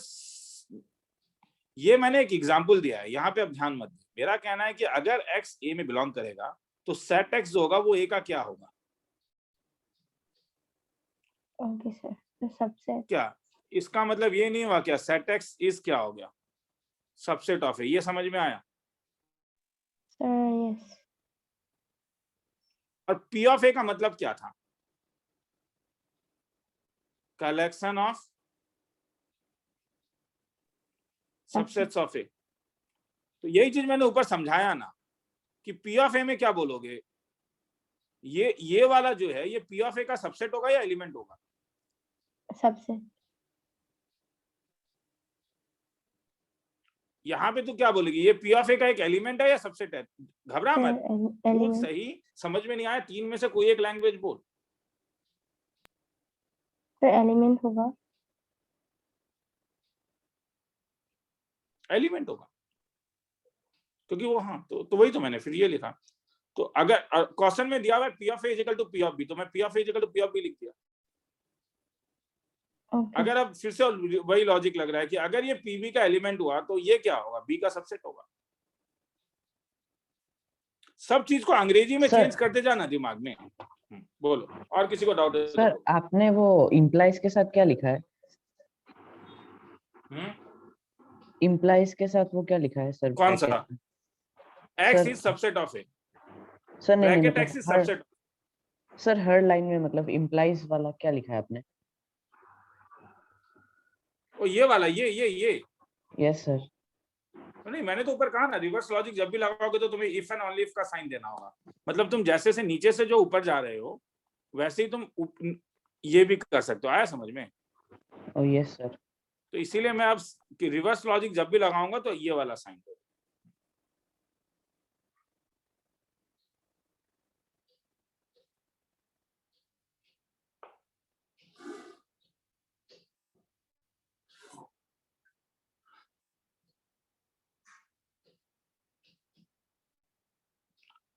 ये मैंने एक एग्जांपल दिया है, यहाँ पे अब ध्यान मत दो। मेरा कहना है कि अगर x a में बिलोंग करेगा तो सेट x जो होगा वो a का क्या होगा? ओके सर, तो सबसे क्या इसका मतलब ये नहीं हुआ क्या सेट x इज क्या हो गया? सबसेट ऑफ है। ये समझ में आया? Sir yes. और P ऑफ A का मतलब क्या था? Collection of subsets of A। तो यही चीज मैंने ऊपर समझाया ना कि P ऑफ A में क्या बोलोगे, ये वाला जो है ये P ऑफ A का सबसेट होगा या एलिमेंट होगा? सबसे यहाँ पे तो क्या बोलेगी, ये P ऑफ A का एक एलिमेंट है या सबसेट है? घबरा मत, बोल एलिमेंट सही। समझ में नहीं आया, तीन में से कोई एक लैंग्वेज बोल। सर, एलिमेंट होगा। एलिमेंट होगा क्योंकि वो, हाँ तो वही तो मैंने फिर ये लिखा। तो अगर क्वेश्चन में दिया हुआ है P of A equal to P of B, तो मैं P of A equal to P of B लिख दिया। ओके अगर अब फिर से वही लॉजिक लग रहा है कि अगर ये PB का एलिमेंट हुआ तो ये क्या होगा? B का सबसेट होगा। सब चीज को अंग्रेजी में सर- चेंज करते जाना दिमाग में। बोलो, और किसी को डाउट है तो सर बोलो। आपने वो इम्प्लाइज के साथ क्या लिखा है? इम्प्लाइज के साथ वो क्या लिखा है सर? कौन सा? bracket में? X sir- is subset of A, sir नहीं ब्रैकेट मतलब X is her subset. Sir her line में मतलब इम्प्लाइज वाला क्या लिखा है आपने? ओ ये वाला, ये यस सर। नहीं, मैंने तो ऊपर कहा ना, रिवर्स लॉजिक जब भी लगाओगे तो तुम्हें इफ एंड ओनली इफ का साइन देना होगा। मतलब तुम जैसे से नीचे से जो ऊपर जा रहे हो वैसे ही तुम ये भी कर सकते हो। आया समझ में? ओ यस सर। तो इसीलिए मैं अब रिवर्स लॉजिक जब भी लगाऊंगा तो ये वाला साइन दो।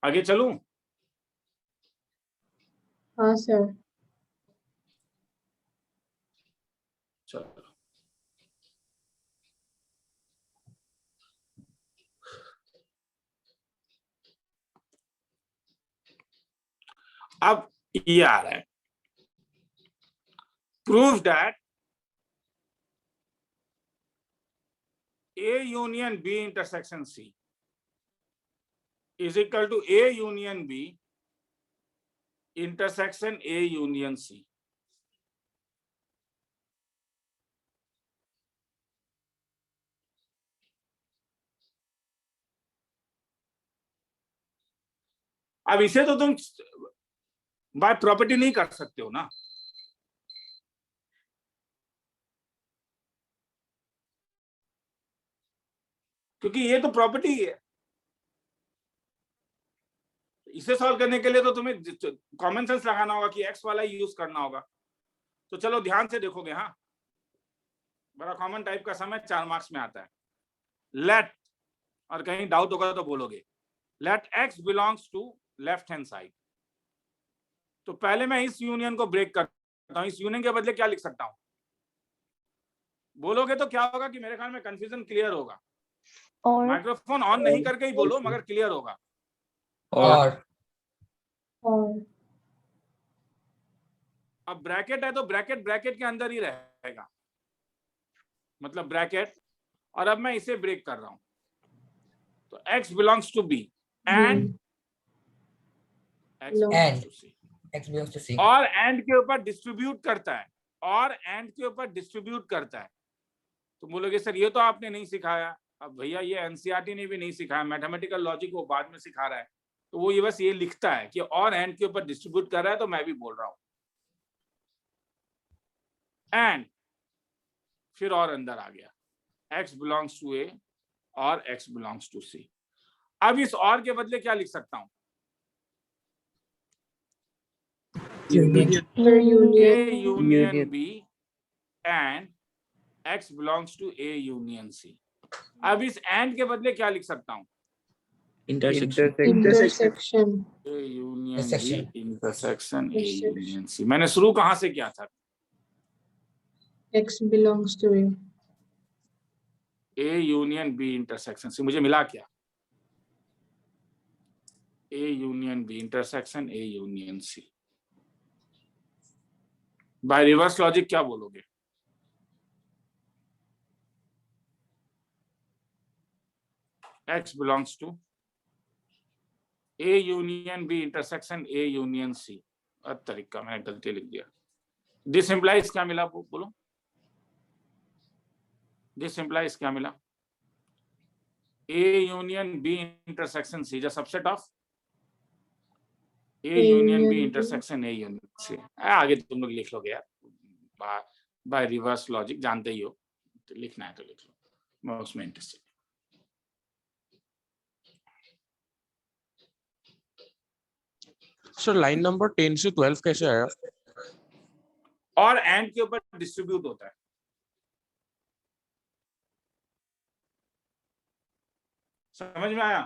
आगे चलूं? हाँ सर। चलो, अब ये आ रहा है, prove that A union B intersection C is equal to A union B intersection A union C। अब इसे तो तुम बाय प्रॉपर्टी नहीं कर सकते हो ना, क्योंकि ये तो प्रॉपर्टी है। इसे सॉल्व करने के लिए तो तुम्हें कॉमन सेंस लगाना होगा कि एक्स वाला यूज करना होगा। तो चलो ध्यान से देखोगे, हाँ बड़ा कॉमन टाइप का समय 4 मार्क्स में आता है। लेट, और कहीं डाउट होगा तो बोलोगे, let X belongs to left hand side. तो पहले मैं इस यूनियन को ब्रेक करता हूं। इस यूनियन के बदले क्या लिख सकता हूं? बोलोगे तो क्या होगा कि मेरे ख्याल में कंफ्यूजन क्लियर होगा। और माइक्रोफोन ऑन नहीं करके ही बोलो मगर क्लियर होगा। और अब ब्रैकेट है तो ब्रैकेट ब्रैकेट के अंदर ही रहेगा, मतलब ब्रैकेट। और अब मैं इसे ब्रेक कर रहा हूं तो x belongs to B and x belongs to C। x belongs to C। और एंड के ऊपर डिस्ट्रीब्यूट करता है, और एंड के ऊपर डिस्ट्रीब्यूट करता है। तो बोलोगे सर ये तो आपने नहीं सिखाया। अब भैया ये एनसीईआरटी ने भी नहीं सिखाया, मैथमेटिकल लॉजिक वो बाद में सिखा रहा है। तो वो ये बस ये लिखता है कि और एंड के ऊपर डिस्ट्रीब्यूट कर रहा है, तो मैं भी बोल रहा हूं एंड, फिर और अंदर आ गया x बिलोंग्स टू A और x बिलोंग्स टू C। अब इस और के बदले क्या लिख सकता हूं? A union B and x belongs to A union C। अब इस एंड के बदले क्या लिख सकता हूं? Intersection A union Intersection। B intersection A union C। मैंने शुरू कहां से किया था? x belongs to A। A union B intersection C, मुझे मिला क्या? A union B intersection A union C. By reverse logic क्या बोलोगे? X belongs to A union B intersection A union C। तरीका मैंने गलती लिख दिया। दिस इम्प्लाइज क्या मिला बोलो? दिस इम्प्लाइज क्या मिला? A union B intersection C is a subset of A union B intersection A union C। आगे तुम लोग लिख लोगे यार, बाय रिवर्स लॉजिक जानते ही हो, तो लिखना है तो लिख लो, मैं उसमें इंटरेस्टेड। सर लाइन नंबर 10 से 12 कैसे आया? और एंड के ऊपर डिस्ट्रीब्यूट होता है। समझ में आया?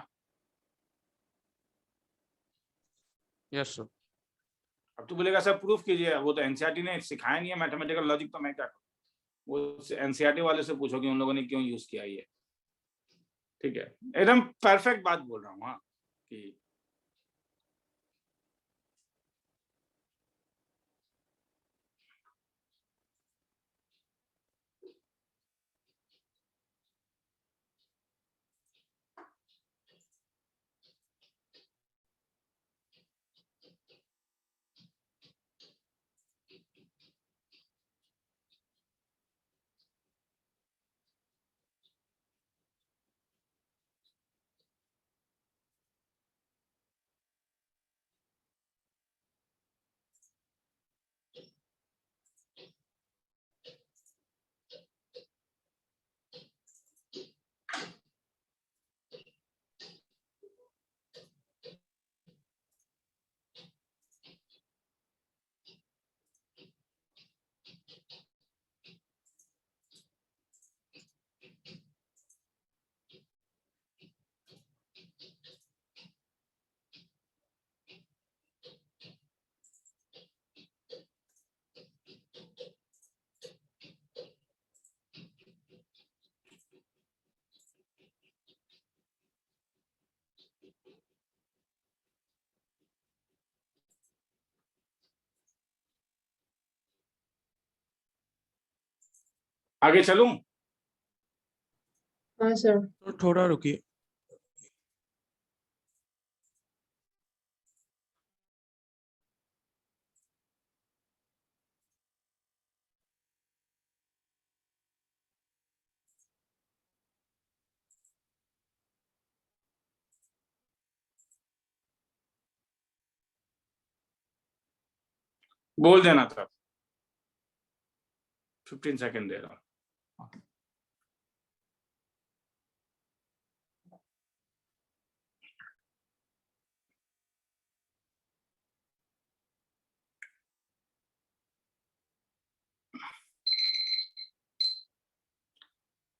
Yes sir. अब तू बोलेगा सर प्रूफ कीजिए, वो तो एनसीईआरटी ने सिखाया नहीं है मैथमेटिकल लॉजिक, तो मैं क्या करूं? वो एनसीईआरटी वाले से पूछो कि उन लोगों ने क्यों यूज किया ये। ठीक है, एकदम परफेक्ट बात बोल रहा हूँ। हाँ कि आगे चलूं? हाँ सर। तो थोड़ा रुकिए। बोल देना था, 15 सेकंड दे रहा हूं।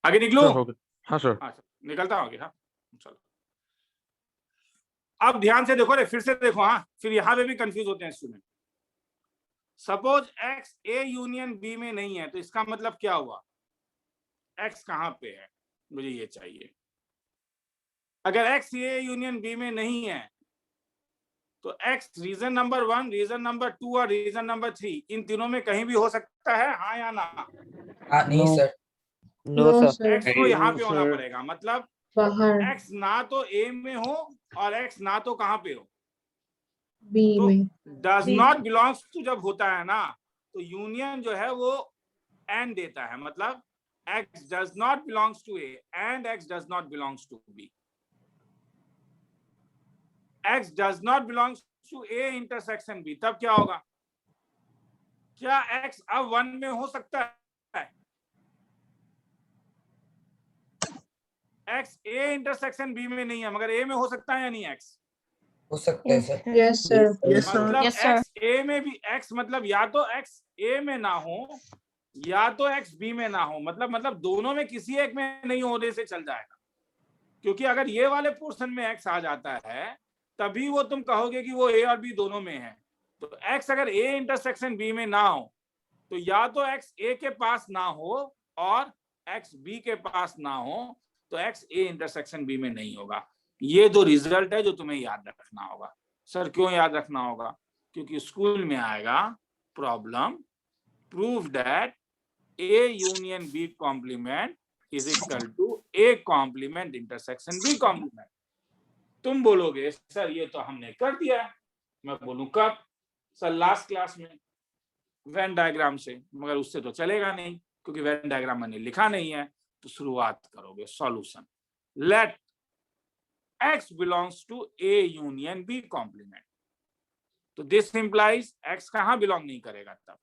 आगे निकलो? सर हो गया। हाँ सर। हाँ निकलता हूँ आगे। हाँ चलो, अब ध्यान से देखो रे, फिर से देखो। हाँ फिर यहाँ पे भी कंफ्यूज होते हैं student. Suppose X A union B में नहीं है, तो इसका मतलब क्या हुआ? एक्स कहाँ पे है, मुझे ये चाहिए। अगर एक्स ए यूनियन बी में नहीं है तो X region number 1, region number 2 और रीजन नंबर 3 इन तीनों में कहीं भी हो सकता है, हाँ या ना? नहीं No. Sir. No no sir. Sir, X को यहाँ पे No, होना sir. पड़ेगा, मतलब बाहर एक्स ना तो ए में हो और एक्स ना तो कहाँ पे हो, बी तो में। Does B not belongs to जब होता है ना, तो यूनियन जो है वो एंड देता है, मतलब X does not belongs to A and X does not belongs to B. X does not belongs to A intersection B, तब क्या होगा? क्या एक्स अब 1 में हो सकता है? एक्स ए इंटरसेक्शन बी में नहीं है, मगर ए में हो सकता है या नहीं? एक्स हो सकता है सर। Yes sir. मतलब एक्स ए में भी, एक्स मतलब या तो एक्स ए में ना हो या तो एक्स बी में ना हो, मतलब दोनों में किसी एक में नहीं होने से चल जाएगा। क्योंकि अगर ये वाले पोर्शन में एक्स आ जाता है तभी वो तुम कहोगे कि वो ए और बी दोनों में है। तो एक्स अगर ए इंटरसेक्शन बी में ना हो तो या तो एक्स ए के पास ना हो और एक्स बी के पास ना हो तो एक्स ए इंटरसेक्शन बी में नहीं होगा। ये दो रिजल्ट है जो तुम्हें याद रखना होगा। सर क्यों याद रखना होगा? क्योंकि स्कूल में आएगा problem prove that A union B complement is equal to A complement intersection B complement. तुम बोलोगे सर ये तो हमने कर दिया है। मैं बोलूं कब? सर लास्ट क्लास में वेन डायग्राम से। मगर उससे तो चलेगा नहीं क्योंकि वेन डायग्राम मैंने लिखा नहीं है। तो शुरुआत करोगे solution, let x belongs to A union B complement। तो दिस इंप्लाइज x कहां बिलोंग नहीं करेगा तब?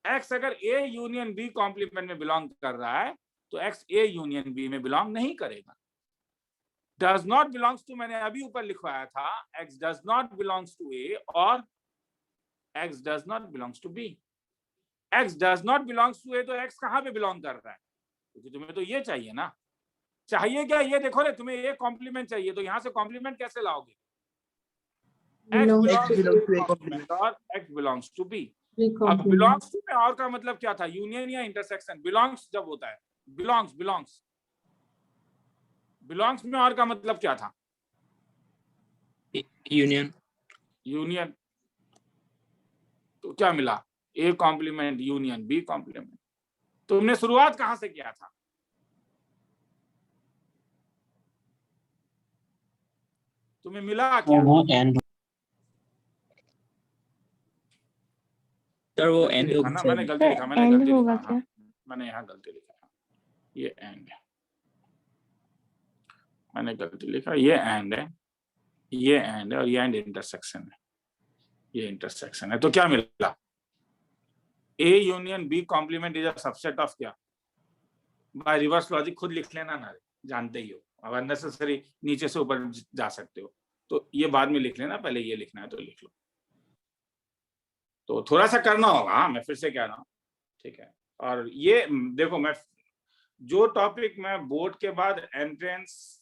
x अगर A यूनियन B कॉम्प्लीमेंट में बिलोंग कर रहा है तो x A यूनियन B में बिलोंग नहीं करेगा। डज नॉट बिलोंग्स टू मैंने अभी ऊपर लिखवाया था, x does not belongs to A और x does not belongs to B। x does not belongs to A तो x कहां पे बिलोंग कर रहा है? क्योंकि तुम्हें तो ये चाहिए ना। चाहिए क्या? ये देखो रे, तुम्हें ये कॉम्प्लीमेंट चाहिए तो यहां से कॉम्प्लीमेंट कैसे लाओगे? x belongs belongs to to A complement और x belongs to B। B अब complement। belongs to में और का मतलब क्या था? यूनियन या इंटरसेक्शन? belongs जब होता है belongs में और का मतलब क्या था? Union। यूनियन। तो क्या मिला? A complement union B complement. तुमने शुरुआत कहां से किया था? तुम्हें मिला क्या? सर वो गलती एंड लिखा ना, मैंने गलती लिखा, मैंने end गलती होगा लिखा। क्या? हाँ, मैंने यहाँ गलती लिखा, ये एंड है। मैंने गलती लिखा, ये एंड है, ये एंड है और ये एंड इंटरसेक्शन है। ये इंटरसेक्शन है तो क्या मिला? A union B complement is a subset of क्या? बाय रिवर्स लॉजिक खुद लिख लेना ना, जानते ही हो। अगर नेसेसरी नीचे से ऊपर जा सकते हो तो ये बाद में लिख लेना, पहले ये लिखना है तो लिख लो। तो थोड़ा सा करना होगा। हाँ, मैं फिर से कह रहा हूँ, ठीक है। और ये देखो, मैं जो टॉपिक मैं बोर्ड के बाद एंट्रेंस,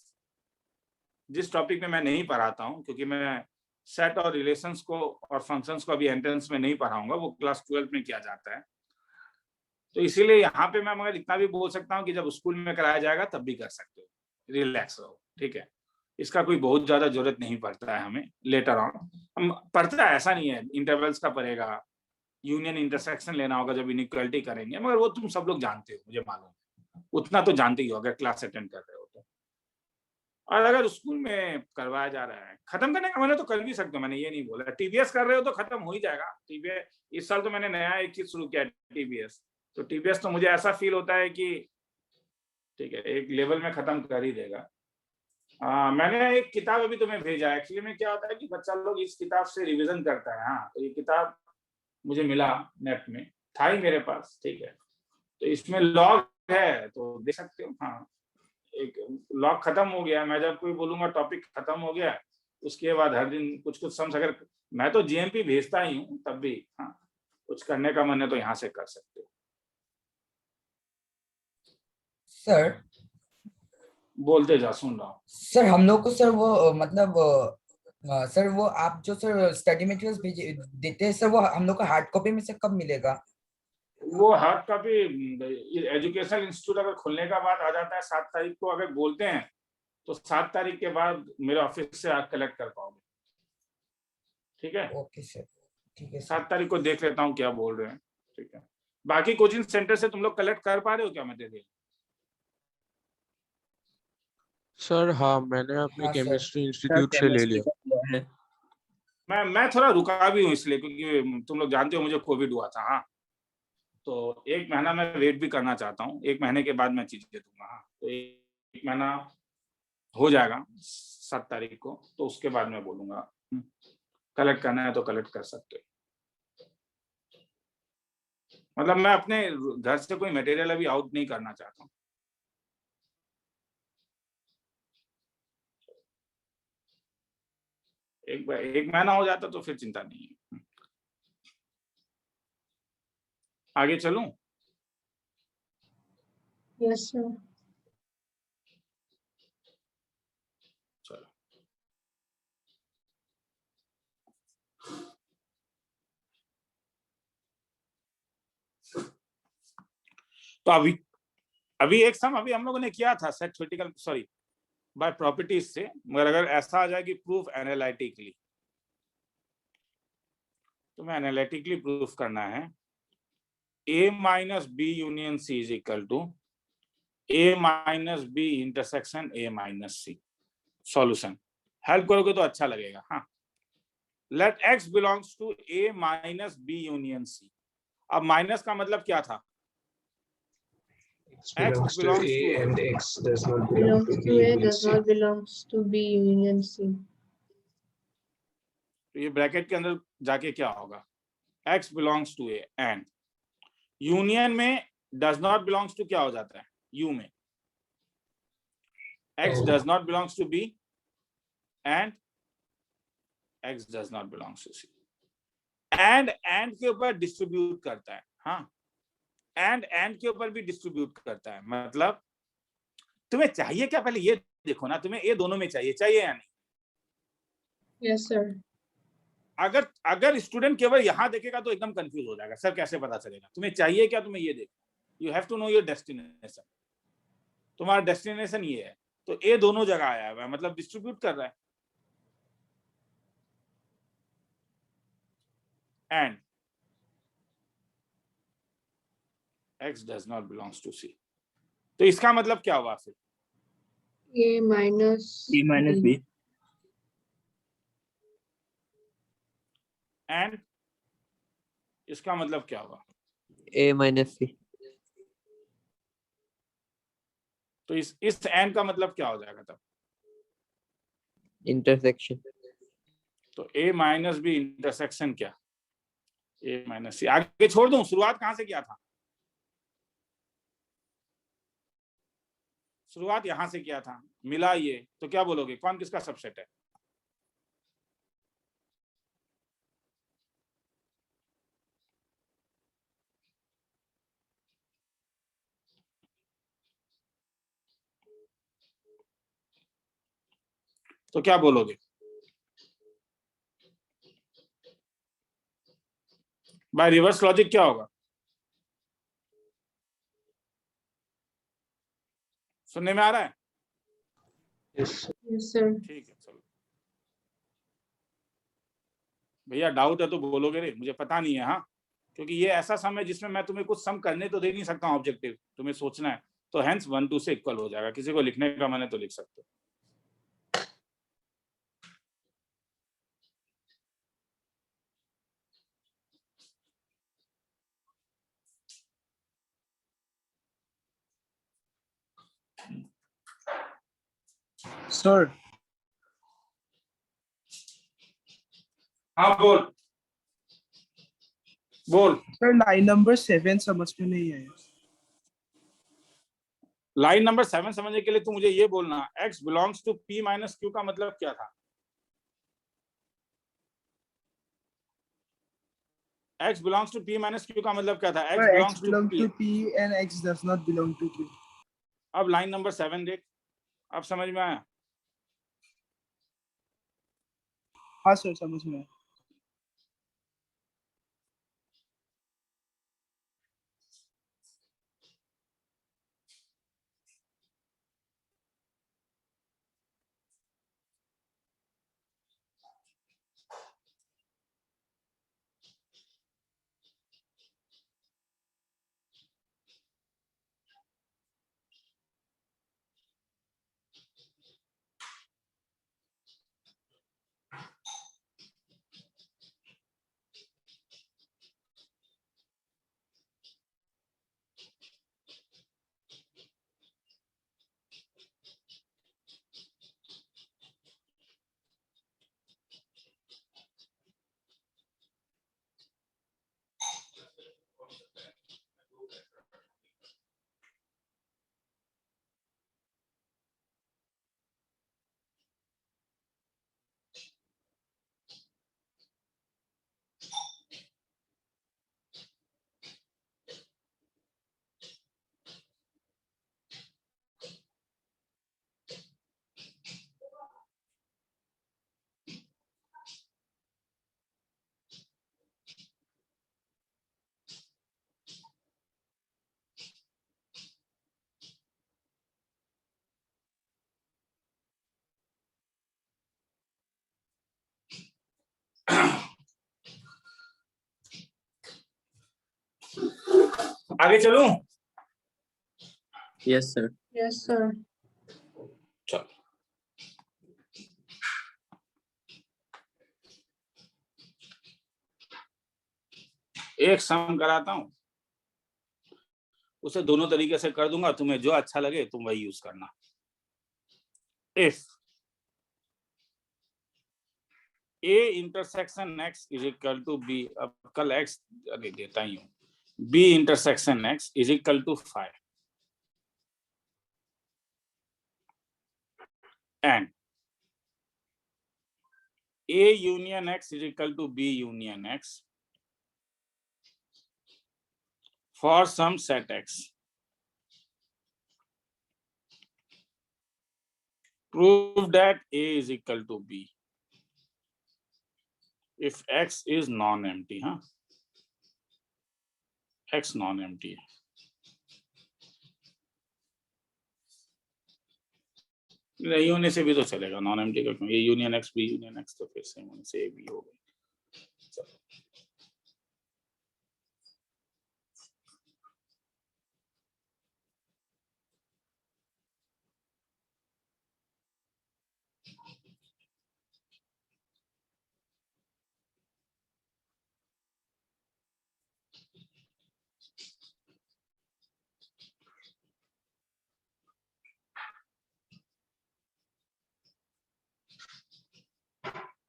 जिस टॉपिक में मैं नहीं पढ़ाता हूँ, क्योंकि मैं सेट और रिलेशंस को और फंक्शंस को अभी एंट्रेंस में नहीं पढ़ाऊंगा, वो क्लास 12 में किया जाता है। तो इसीलिए यहाँ पे मैं मगर इतना भी बोल सकता हूँ कि जब स्कूल में कराया जाएगा तब भी कर सकते हो, रिलैक्स रहो, ठीक है। इसका कोई बहुत ज्यादा जरूरत नहीं पड़ता है हमें, लेटर ऑन हम पढ़ता है, ऐसा नहीं है। इंटरवल्स का पड़ेगा, यूनियन इंटरसेक्शन लेना होगा जब इनइक्वालिटी करेंगे, मगर वो तुम सब लोग जानते हो, मुझे मालूम है, उतना तो जानते ही हो अगर क्लास अटेंड कर रहे हो तो। और अगर स्कूल में करवाया जा रहा है, खत्म करने का मैंने तो कर भी सकते हो, मैंने ये नहीं बोला। टीबीएस कर रहे हो तो खत्म हो ही जाएगा। टीबीएस इस साल तो मैंने नया एक चीज शुरू किया, टीबीएस। तो टीबीएस तो मुझे ऐसा फील होता है कि ठीक है, एक लेवल में खत्म कर ही देगा। मैंने एक किताब अभी तुम्हें भेजा है। एक्चुअली में क्या होता है कि बच्चा लोग इस किताब से रिवीजन करता है। हाँ, तो ये किताब मुझे मिला नेट में, था ही मेरे पास, ठीक है। तो इसमें लॉग है तो देख सकते हो। हाँ, एक लॉग खत्म हो गया, मैं जब कोई बोलूंगा टॉपिक खत्म हो गया, उसके बाद हर दिन कुछ कुछ समझ, अगर मैं तो जीएमपी भेजता ही हूँ तब भी, हाँ, कुछ करने का मन है तो यहाँ से कर सकते हो। सर बोलते जा, सुन रहा हूँ। सर हम लोग को सर वो मतलब सर वो आप जो सर स्टडी मटेरियल्स भेजे देते हैं सर, वो हम लोग को हार्ड कॉपी में से कब मिलेगा? वो हार्ड कॉपी एजुकेशन इंस्टीट्यूट अगर खुलने का बाद आ जाता है 7 तारीख को, अगर बोलते हैं तो 7 तारीख के बाद मेरे ऑफिस से आप कलेक्ट कर पाओगे, ठीक है। ओके सर, ठीक है सर। 7 तारीख को देख लेता हूँ क्या बोल रहे हैं, ठीक है। बाकी कोचिंग सेंटर से तुम लोग कलेक्ट कर पा रहे हो क्या मटेरियल? सर हाँ, मैंने अपने हाँ सर। केमिस्ट्री सर इंस्टीट्यूट से ले लिया। केमिस्ट्री का है। मैं थोड़ा रुका भी हूँ इसलिए, क्योंकि तुम लोग जानते हो मुझे कोविड हुआ था। हाँ, तो 1 महीना मैं वेट भी करना चाहता हूँ। 1 महीने के बाद मैं चीजें दूंगा। हाँ, तो 1 महीना हो जाएगा 7 तारीख को, तो उसके बाद मैं बोलूंगा। कलेक्ट करना है तो कलेक्ट कर सकते हो। मतलब मैं अपने घर से कोई मटेरियल अभी आउट नहीं करना चाहता हूँ। एक महीना हो जाता तो फिर चिंता नहीं है। आगे चलूं? Yes sir. चलो, तो अभी अभी एक सम अभी हम लोगों ने किया था set theoretical sorry by properties से, मगर अगर ऐसा आ जाए कि प्रूफ एनालिटिकली, तो मैं एनालिटिकली प्रूफ करना है a minus B union C is equal to a minus B intersection a minus C. Solution help करोगे तो अच्छा लगेगा। हाँ, let x belongs to a minus B union C. अब माइनस का मतलब क्या था? X belongs to A and X does not belong belongs to to B A union does C. not belongs to B union C. तो ये bracket के अंदर जाके क्या होगा? x belongs to a and union में डज नॉट बिलोंग्स टू क्या हो जाता है? u में x does not belongs to b and x does not belongs to c। And के ऊपर डिस्ट्रीब्यूट करता है। हाँ, एंड के ऊपर भी डिस्ट्रीब्यूट करता है। मतलब तुम्हें चाहिए क्या, पहले ये देखो ना, तुम्हें ये दोनों में चाहिए या नहीं? Yes, sir. अगर स्टूडेंट केवल यहां देखेगा तो एकदम कंफ्यूज हो जाएगा, सर कैसे पता चलेगा तुम्हें चाहिए क्या, तुम्हें ये देखो। You have to know your destination. तुम्हारा डेस्टिनेशन ये है, तो ए दोनों जगह आया हुआ है, मतलब डिस्ट्रीब्यूट कर रहा है। And x does not belongs to c, तो इसका मतलब क्या हुआ फिर? A minus A minus B. And इसका मतलब क्या हुआ? A minus C. तो इस एंड का मतलब क्या हो जाएगा तब? Intersection. तो a माइनस बी इंटरसेक्शन क्या? a माइनस सी। आगे छोड़ दूं, शुरुआत कहां से किया था? शुरुआत यहां से किया था, मिला ये, तो क्या बोलोगे कौन किसका सबसेट है? तो क्या बोलोगे? बाय रिवर्स लॉजिक क्या होगा? सुनने में आ रहा है? Yes. Yes, sir. ठीक है, चलो भैया, डाउट है तो बोलोगे रे, मुझे पता नहीं है। हाँ, क्योंकि ये ऐसा सम है जिसमें मैं तुम्हें कुछ सम करने तो दे नहीं सकता हूँ, ऑब्जेक्टिव तुम्हें सोचना है, तो हेंस 1 2 से इक्वल हो जाएगा। किसी को लिखने का मन है तो लिख सकते हो। सर हाँ बोल बोल। सर लाइन नंबर 7 समझ में नहीं आया। लाइन नंबर 7 समझने के लिए तू मुझे ये बोलना, x belongs to p minus q का मतलब क्या था? x belongs to p minus q का मतलब क्या था? x Sir, belongs X to belongs p। to P and X does not belong to Q. अब लाइन नंबर 7 देख, अब समझ में आया? हाँ सर समझ में आया। आगे चलूं? Yes, sir. Yes, sir. चलो, एक सम कराता हूं, उसे दोनों तरीके से कर दूंगा, तुम्हें जो अच्छा लगे तुम वही यूज करना। If A intersection X is equal to B, अब कल X अरे देता ही हूं, B intersection X is equal to 5 and A union X is equal to B union X for some set X. Prove that A is equal to B if X is non-empty, huh? X non-empty है। नहीं होने से भी तो चलेगा, non empty का क्यों? ये union X B union X तो फिर सेम होने से ए बी हो गई। चलो,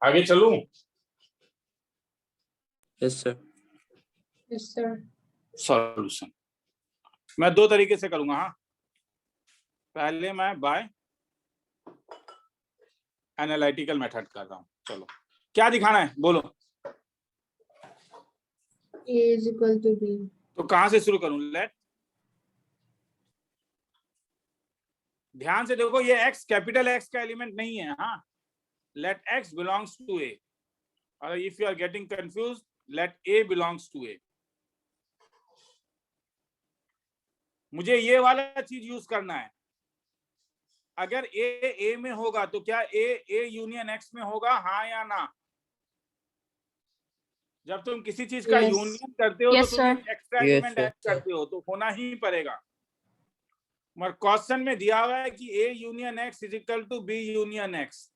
आगे चलूं? Yes, sir. Yes, sir. Solution मैं दो तरीके से करूंगा। हाँ, पहले मैं बाय एनालिटिकल मेथड कर रहा हूं। चलो, क्या दिखाना है बोलो? A is equal to B. तो कहां से शुरू करूं? लेट, ध्यान से देखो, ये x कैपिटल X का एलिमेंट नहीं है। हाँ, let X belongs to A, or if you are getting confused, let A belongs to A. मुझे ये वाला चीज यूज करना है। अगर A में होगा तो क्या A यूनियन X में होगा, हाँ या ना? जब तुम किसी चीज का Yes. यूनियन करते हो Yes, तो तुम sir. Extra Yes, element sir. Add करते हो, तो होना ही पड़ेगा। मगर क्वेश्चन में दिया हुआ है कि A union X is equal to B union X,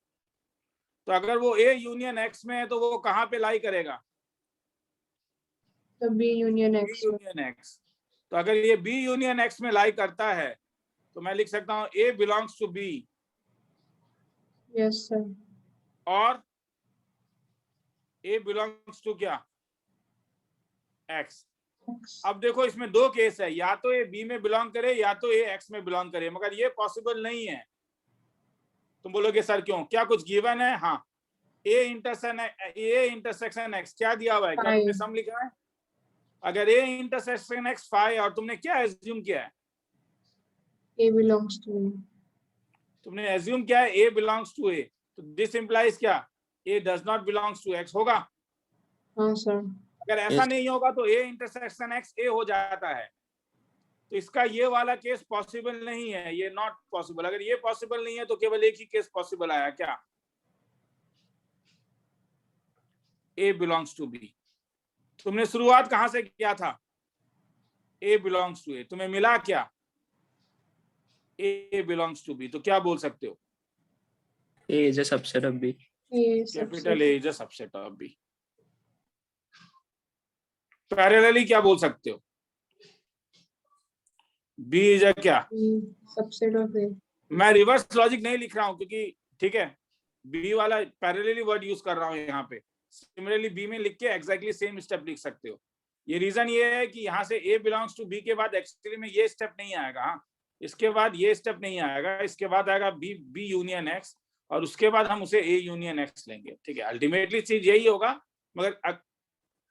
तो अगर वो A यूनियन X में है तो वो कहां पे लाई करेगा? तो B union B X. Union X। तो अगर ये B यूनियन X में लाई करता है तो मैं लिख सकता हूं A belongs to B Yes, sir. और A बिलोंग्स टू क्या? X। X. अब देखो, इसमें दो केस है, या तो A B में बिलोंग करे या तो A X में बिलोंग करे, मगर ये पॉसिबल नहीं है। तुम बोलोगे सर क्यों? क्या कुछ गिवन है? हाँ, A इंटरसेक्शन X क्या दिया हुआ है? क्या तुमने सम लिखा है? अगर A इंटरसेक्शन X 5 और तुमने क्या एज्यूम किया है? A belongs to A. तुमने एज्यूम किया है A बिलोंग्स टू A, तो दिस इंप्लाइज क्या? A does not belongs to X होगा। हाँ सर। अगर ऐसा नहीं होगा तो A इंटरसेक्शन X A हो जाता है। तो इसका ये वाला केस पॉसिबल नहीं है, ये नॉट पॉसिबल। अगर ये पॉसिबल नहीं है तो केवल एक ही केस पॉसिबल आया, क्या? A belongs to B। तुमने शुरुआत कहां से किया था? A बिलोंग्स टू A, तुम्हें मिला क्या? A बिलोंग्स टू B, तो क्या बोल सकते हो? A is a subset of B. A capital subset. A is a subset of B। Parallelly क्या बोल सकते हो? B इज अ क्या? B subset of A. मैं रिवर्स लॉजिक नहीं लिख रहा हूं क्योंकि ठीक है, B वाला पैरेलली वर्ड यूज कर रहा हूं यहाँ पे। सिमिलरली B में लिख के एग्जैक्टली सेम स्टेप लिख सकते हो। ये रीजन ये है कि यहाँ से A बिलोंग्स टू B के बाद एक्चुअली में ये स्टेप नहीं आएगा। हाँ, इसके बाद ये स्टेप नहीं आएगा, इसके बाद आएगा B यूनियन X और उसके बाद हम उसे A यूनियन X लेंगे। ठीक है, अल्टीमेटली चीज यही होगा, मगर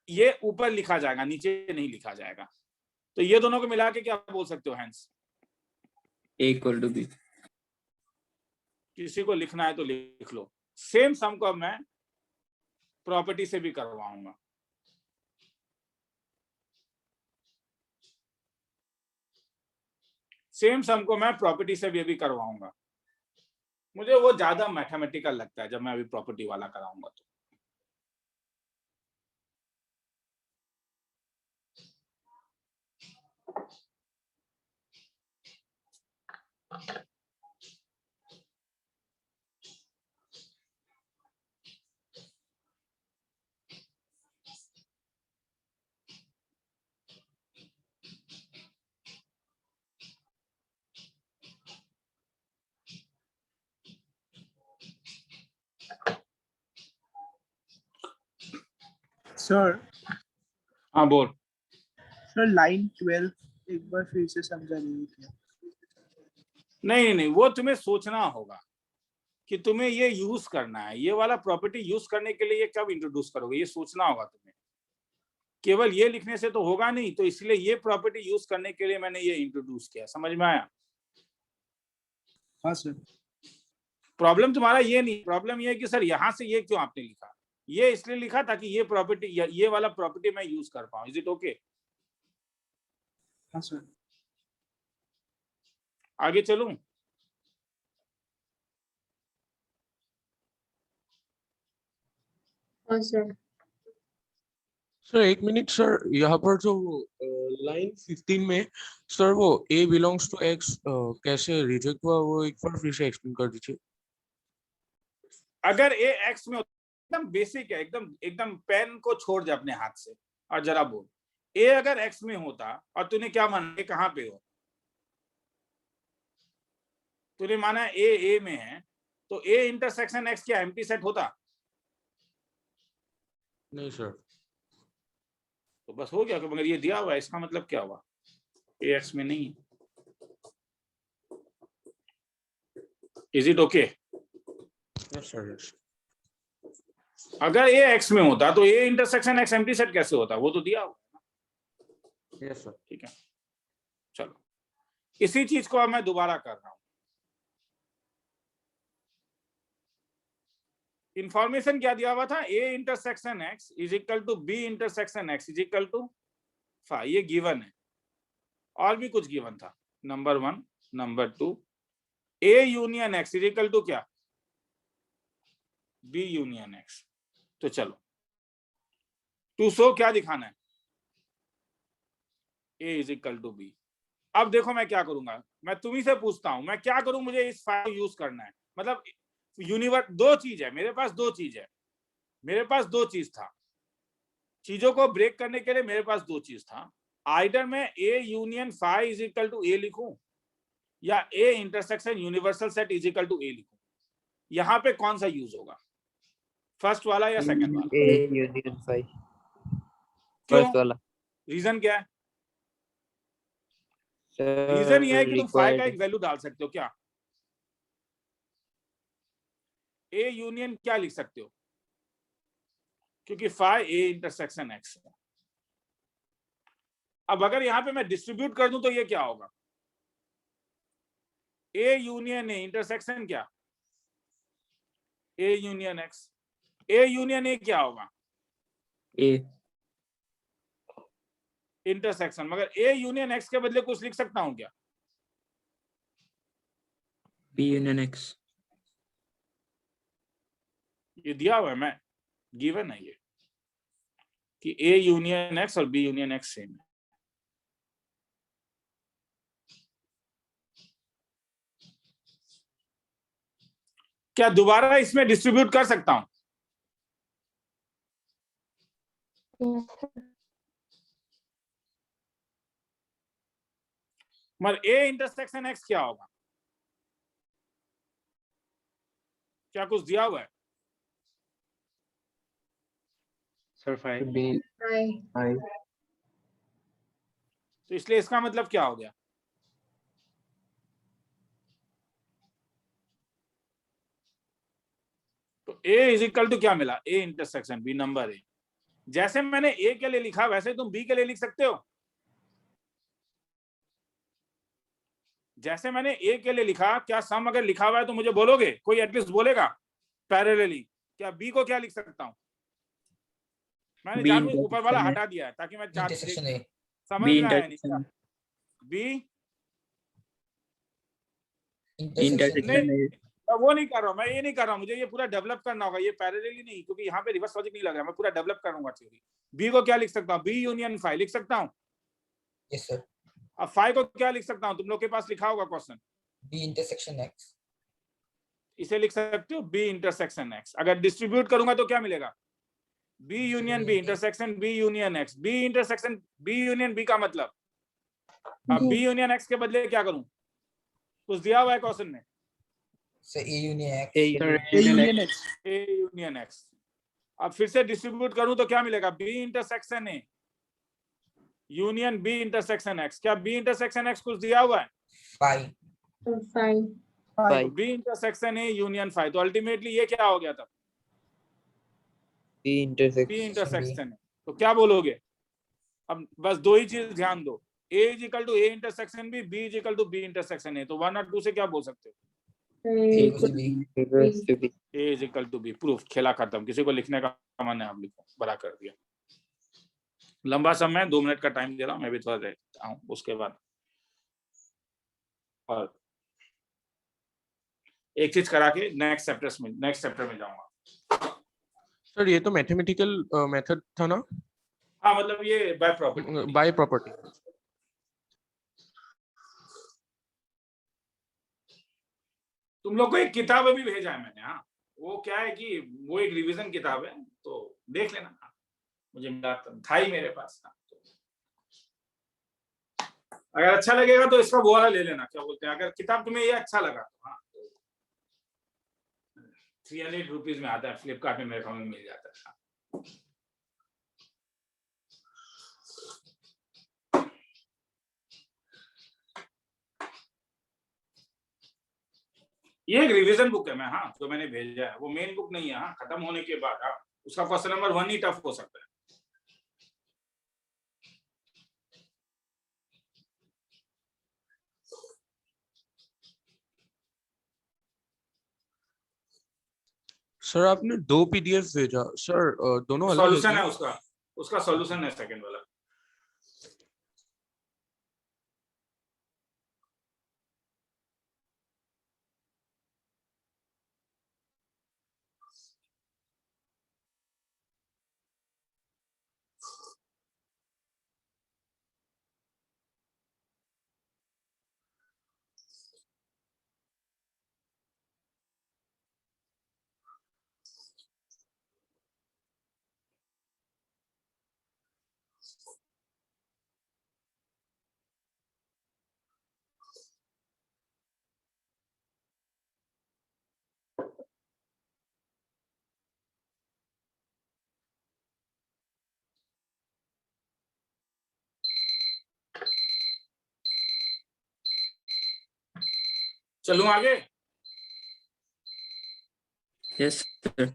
ये ऊपर लिखा जाएगा, नीचे नहीं लिखा जाएगा। तो ये दोनों को मिला के क्या बोल सकते हो? Hence A equal to B. किसी को लिखना है तो लिख लो। सेम सम को मैं प्रॉपर्टी से भी करवाऊंगा। सेम सम को मैं प्रॉपर्टी से भी करवाऊंगा। मुझे वो ज्यादा मैथमेटिकल लगता है जब मैं अभी प्रॉपर्टी वाला कराऊंगा तो। सर हाँ बोल। सर लाइन 12 एक बार फिर से समझा नहीं क्या? नहीं नहीं, वो तुम्हें सोचना होगा कि तुम्हें ये यूज करना है, ये वाला प्रॉपर्टी यूज करने के लिए ये कब इंट्रोड्यूस करोगे, ये सोचना होगा तुम्हें। केवल ये लिखने से तो होगा नहीं, तो इसलिए ये प्रॉपर्टी यूज करने के लिए मैंने ये इंट्रोड्यूस किया। समझ में आया? हाँ सर। प्रॉब्लम तुम्हारा ये नहीं, प्रॉब्लम ये है कि सर यहाँ से ये क्यों आपने लिखा। ये इसलिए लिखा ताकि ये प्रॉपर्टी, ये वाला प्रॉपर्टी मैं यूज कर पाऊं। Is it okay? हाँ सर। आगे चलूं? हाँ सर। सर एक मिनट सर, यहाँ पर जो लाइन 15 में सर वो a बिलोंग्स टू x कैसे रिजेक्ट हुआ, वो एक बार फिर से एक्सप्लेन कर दीजिए। अगर ए एक्स में, एकदम बेसिक है, एकदम एकदम पेन को छोड़ दे अपने हाथ से और जरा बोल, ए अगर एक्स में होता और तूने क्या माना, ए कहाँ पे हो? तूने माना ए में है, तो ए इंटरसेक्शन एक्स क्या एम्प्टी सेट होता? नहीं सर। तो बस हो गया। मगर ये दिया हुआ है, इसका मतलब क्या हुआ? ए एक्स में नहीं है। Is it okay? Yes sir, yes. अगर ए एक्स में होता तो ए इंटरसेक्शन एक्स एम्प्टी सेट कैसे होता? वो तो दिया हुआ। Yes sir. ठीक है, चलो इसी चीज को अब मैं दोबारा कर रहा हूं। इंफॉर्मेशन क्या दिया हुआ था? A intersection X is equal to B intersection X is equal to 5। ये गिवन है। और भी कुछ गिवन था, number 1, number 2, A union X is equal to क्या? B union X. तो चलो टू शो क्या दिखाना है? A is equal to B. अब देखो मैं क्या करूंगा, मैं तुम्ही से पूछता हूं, मैं क्या करूं? मुझे इस फाइल यूज करना है। मतलब यूनिवर्स, दो चीज है मेरे पास, दो चीज है मेरे पास, दो चीज था। चीजों को ब्रेक करने के लिए मेरे पास दो चीज था। आइदर मैं A union phi is equal to A लिखूं, या A intersection universal set is equal to A लिखूं। यहां पे कौन सा यूज होगा, फर्स्ट वाला या सेकंड वाला? A union phi. क्यों? First वाला। रीजन क्या है? Sir, रीजन ये है कि तुम फाई का required एक वैल्यू डाल सकते हो। क्या ए यूनियन क्या लिख सकते हो? क्योंकि फाई ए इंटरसेक्शन एक्स है। अब अगर यहां पे मैं डिस्ट्रीब्यूट कर दूं तो ये क्या होगा? ए यूनियन ए इंटरसेक्शन क्या? A union x. A union ए क्या होगा? A intersection. मगर ए यूनियन एक्स के बदले कुछ लिख सकता हूं क्या? B union X। ये दिया हुआ है, मैं गिवन है ये कि ए यूनियन एक्स और बी यूनियन एक्स सेम है। क्या दोबारा इसमें डिस्ट्रीब्यूट कर सकता हूं? Yes, sir. मगर ए इंटरसेक्शन एक्स क्या होगा? क्या कुछ दिया हुआ है? Sir, 5. B Hi. I. तो इसलिए इसका मतलब क्या हो गया? तो ए इज इक्वल टू क्या मिला? A intersection B number A. जैसे मैंने ए के लिए लिखा वैसे तुम बी के लिए लिख सकते हो। जैसे मैंने ए के लिए लिखा, क्या सम अगर लिखा हुआ है तो मुझे बोलोगे? कोई एटलीस्ट बोलेगा पैरेलली? क्या बी को क्या लिख सकता हूं? मैंने B जानबूझ ऊपर वाला intersection हटा दिया है ताकि मैं चार्ट इंटरसेक्शन ए। समझ B में आया नहीं क्या? intersection बी इंटरसेक्शन नहीं, intersection A। मैं वो नहीं कर रहा हूं, मैं ये नहीं कर रहा हूं। मुझे ये पूरा डेवलप करना होगा, ये पैरेलली नहीं, क्योंकि यहाँ पे रिवर्स लॉजिक नहीं लग रहा। मैं पूरा डेवलप करूंगा थ्योरी। बी को क्या लिख सकता हूँ? बी यूनियन फाई लिख सकता हूँ। Yes sir. अब फाइव को क्या लिख सकता हूँ, तुम लोग के पास लिखा होगा क्वेश्चन, B इंटरसेक्शन X। इसे लिख सकते हो B इंटरसेक्शन X। अगर डिस्ट्रीब्यूट करूंगा तो क्या मिलेगा, B union B intersection B union X। B intersection B union B का मतलब, अब B यूनियन X के बदले क्या करूं, कुछ दिया हुआ है क्वेश्चन में, से A union X। A Sir, union A union X. A union X। अब फिर से डिस्ट्रीब्यूट करूं तो क्या मिलेगा, B intersection A union B intersection X। क्या B इंटरसेक्शन X कुछ दिया हुआ है, 5। तो 5 5 B इंटरसेक्शन A यूनियन 5। तो अल्टीमेटली ये क्या हो गया तब, B B intersection इंटरसेक्शन है। तो क्या बोलोगे, अब बस दो ही चीज ध्यान दो, A is equal to A intersection B is equal to B intersection A। तो 1 और 2 से क्या बोल सकते हो, A equals to B। equals to B. A is equal to B। Proof, खेला खत्म। किसी को लिखने का मन है आप लिखो, बड़ा कर दिया। लंबा समय, 2 मिनट का टाइम दे रहा हूं, मैं भी थोड़ा रहता हूं उसके बाद। और एक चीज करा के नेक्स्ट चैप्टर में जाऊंगा। सर ये तो मैथमेटिकल मेथड था ना, हाँ मतलब ये बाय प्रॉपर्टी। Bye property. तुम लोग को एक किताब भी भेजा है मैंने, हाँ वो क्या है कि वो एक रिवीजन किताब है, तो देख लेना। हाँ, मुझे मिला था ही मेरे पास। हाँ, तो अगर अच्छा लगेगा तो इसका वो वाला ले लेना, क्या बोलते हैं, अगर किताब तुम्हें ये अच्छा लगा तो। हाँ तो 300 रुपीज में आता है, फ्लिपकार्ट में मेरे ख्याल में मिल जाता है। हाँ। ये एक रिवीजन बुक है, मैं हाँ जो मैंने भेजा है वो मेन बुक नहीं है। हाँ खत्म होने के बाद हाँ उसका क्वेश्चन नंबर 1 ही टफ हो सकता है। सर आपने 2 पीडीएफ भेजा सर, दोनों अलग सॉल्यूशन है है उसका सॉल्यूशन है सेकंड वाला। चलूं आगे। Yes, sir.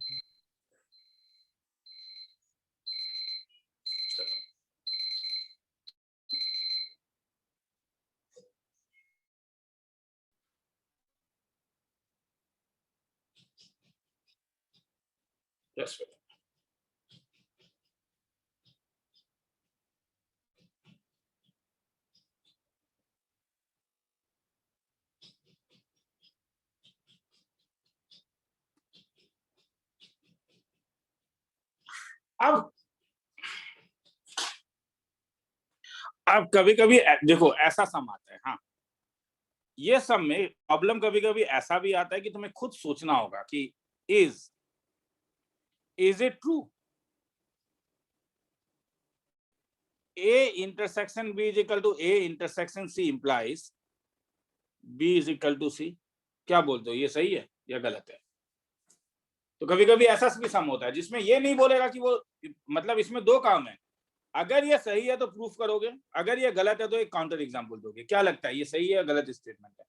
यस अब कभी कभी देखो ऐसा सम आता है। हाँ ये सम में प्रॉब्लम कभी कभी ऐसा भी आता है कि तुम्हें खुद सोचना होगा कि is it true, A intersection B is equal to A intersection C implies B is equal to C। क्या बोलते हो, ये सही है या गलत है। तो कभी कभी ऐसा भी सम होता है जिसमें ये नहीं बोलेगा कि वो, मतलब इसमें दो काम है, अगर ये सही है तो प्रूफ करोगे, अगर ये गलत है तो एक काउंटर एग्जांपल दोगे। क्या लगता है ये सही है या गलत स्टेटमेंट है,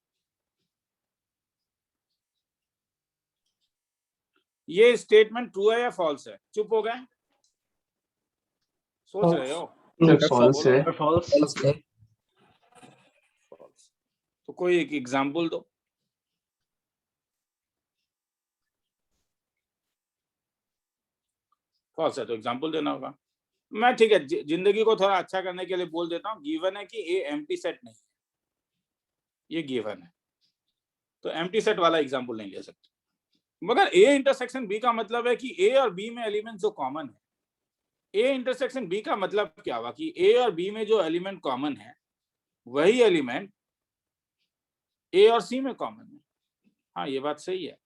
ये स्टेटमेंट ट्रू है या फॉल्स है। चुप हो गए, सोच रहे हो। फॉल्स है। False है। तो कोई एक एग्जांपल दो। फॉल्स है तो एग्जांपल देना होगा। मैं ठीक है जिंदगी को थोड़ा अच्छा करने के लिए बोल देता हूँ, गिवन है कि ए एम्प्टी सेट नहीं है, ये गिवन है, तो एम्प्टी सेट वाला एग्जांपल नहीं ले सकते। मगर ए इंटरसेक्शन बी का मतलब है कि ए और बी में एलिमेंट जो कॉमन है। ए इंटरसेक्शन बी का मतलब क्या हुआ कि ए और बी में जो एलिमेंट कॉमन है वही एलिमेंट ए और सी में कॉमन है। हाँ, ये बात सही है।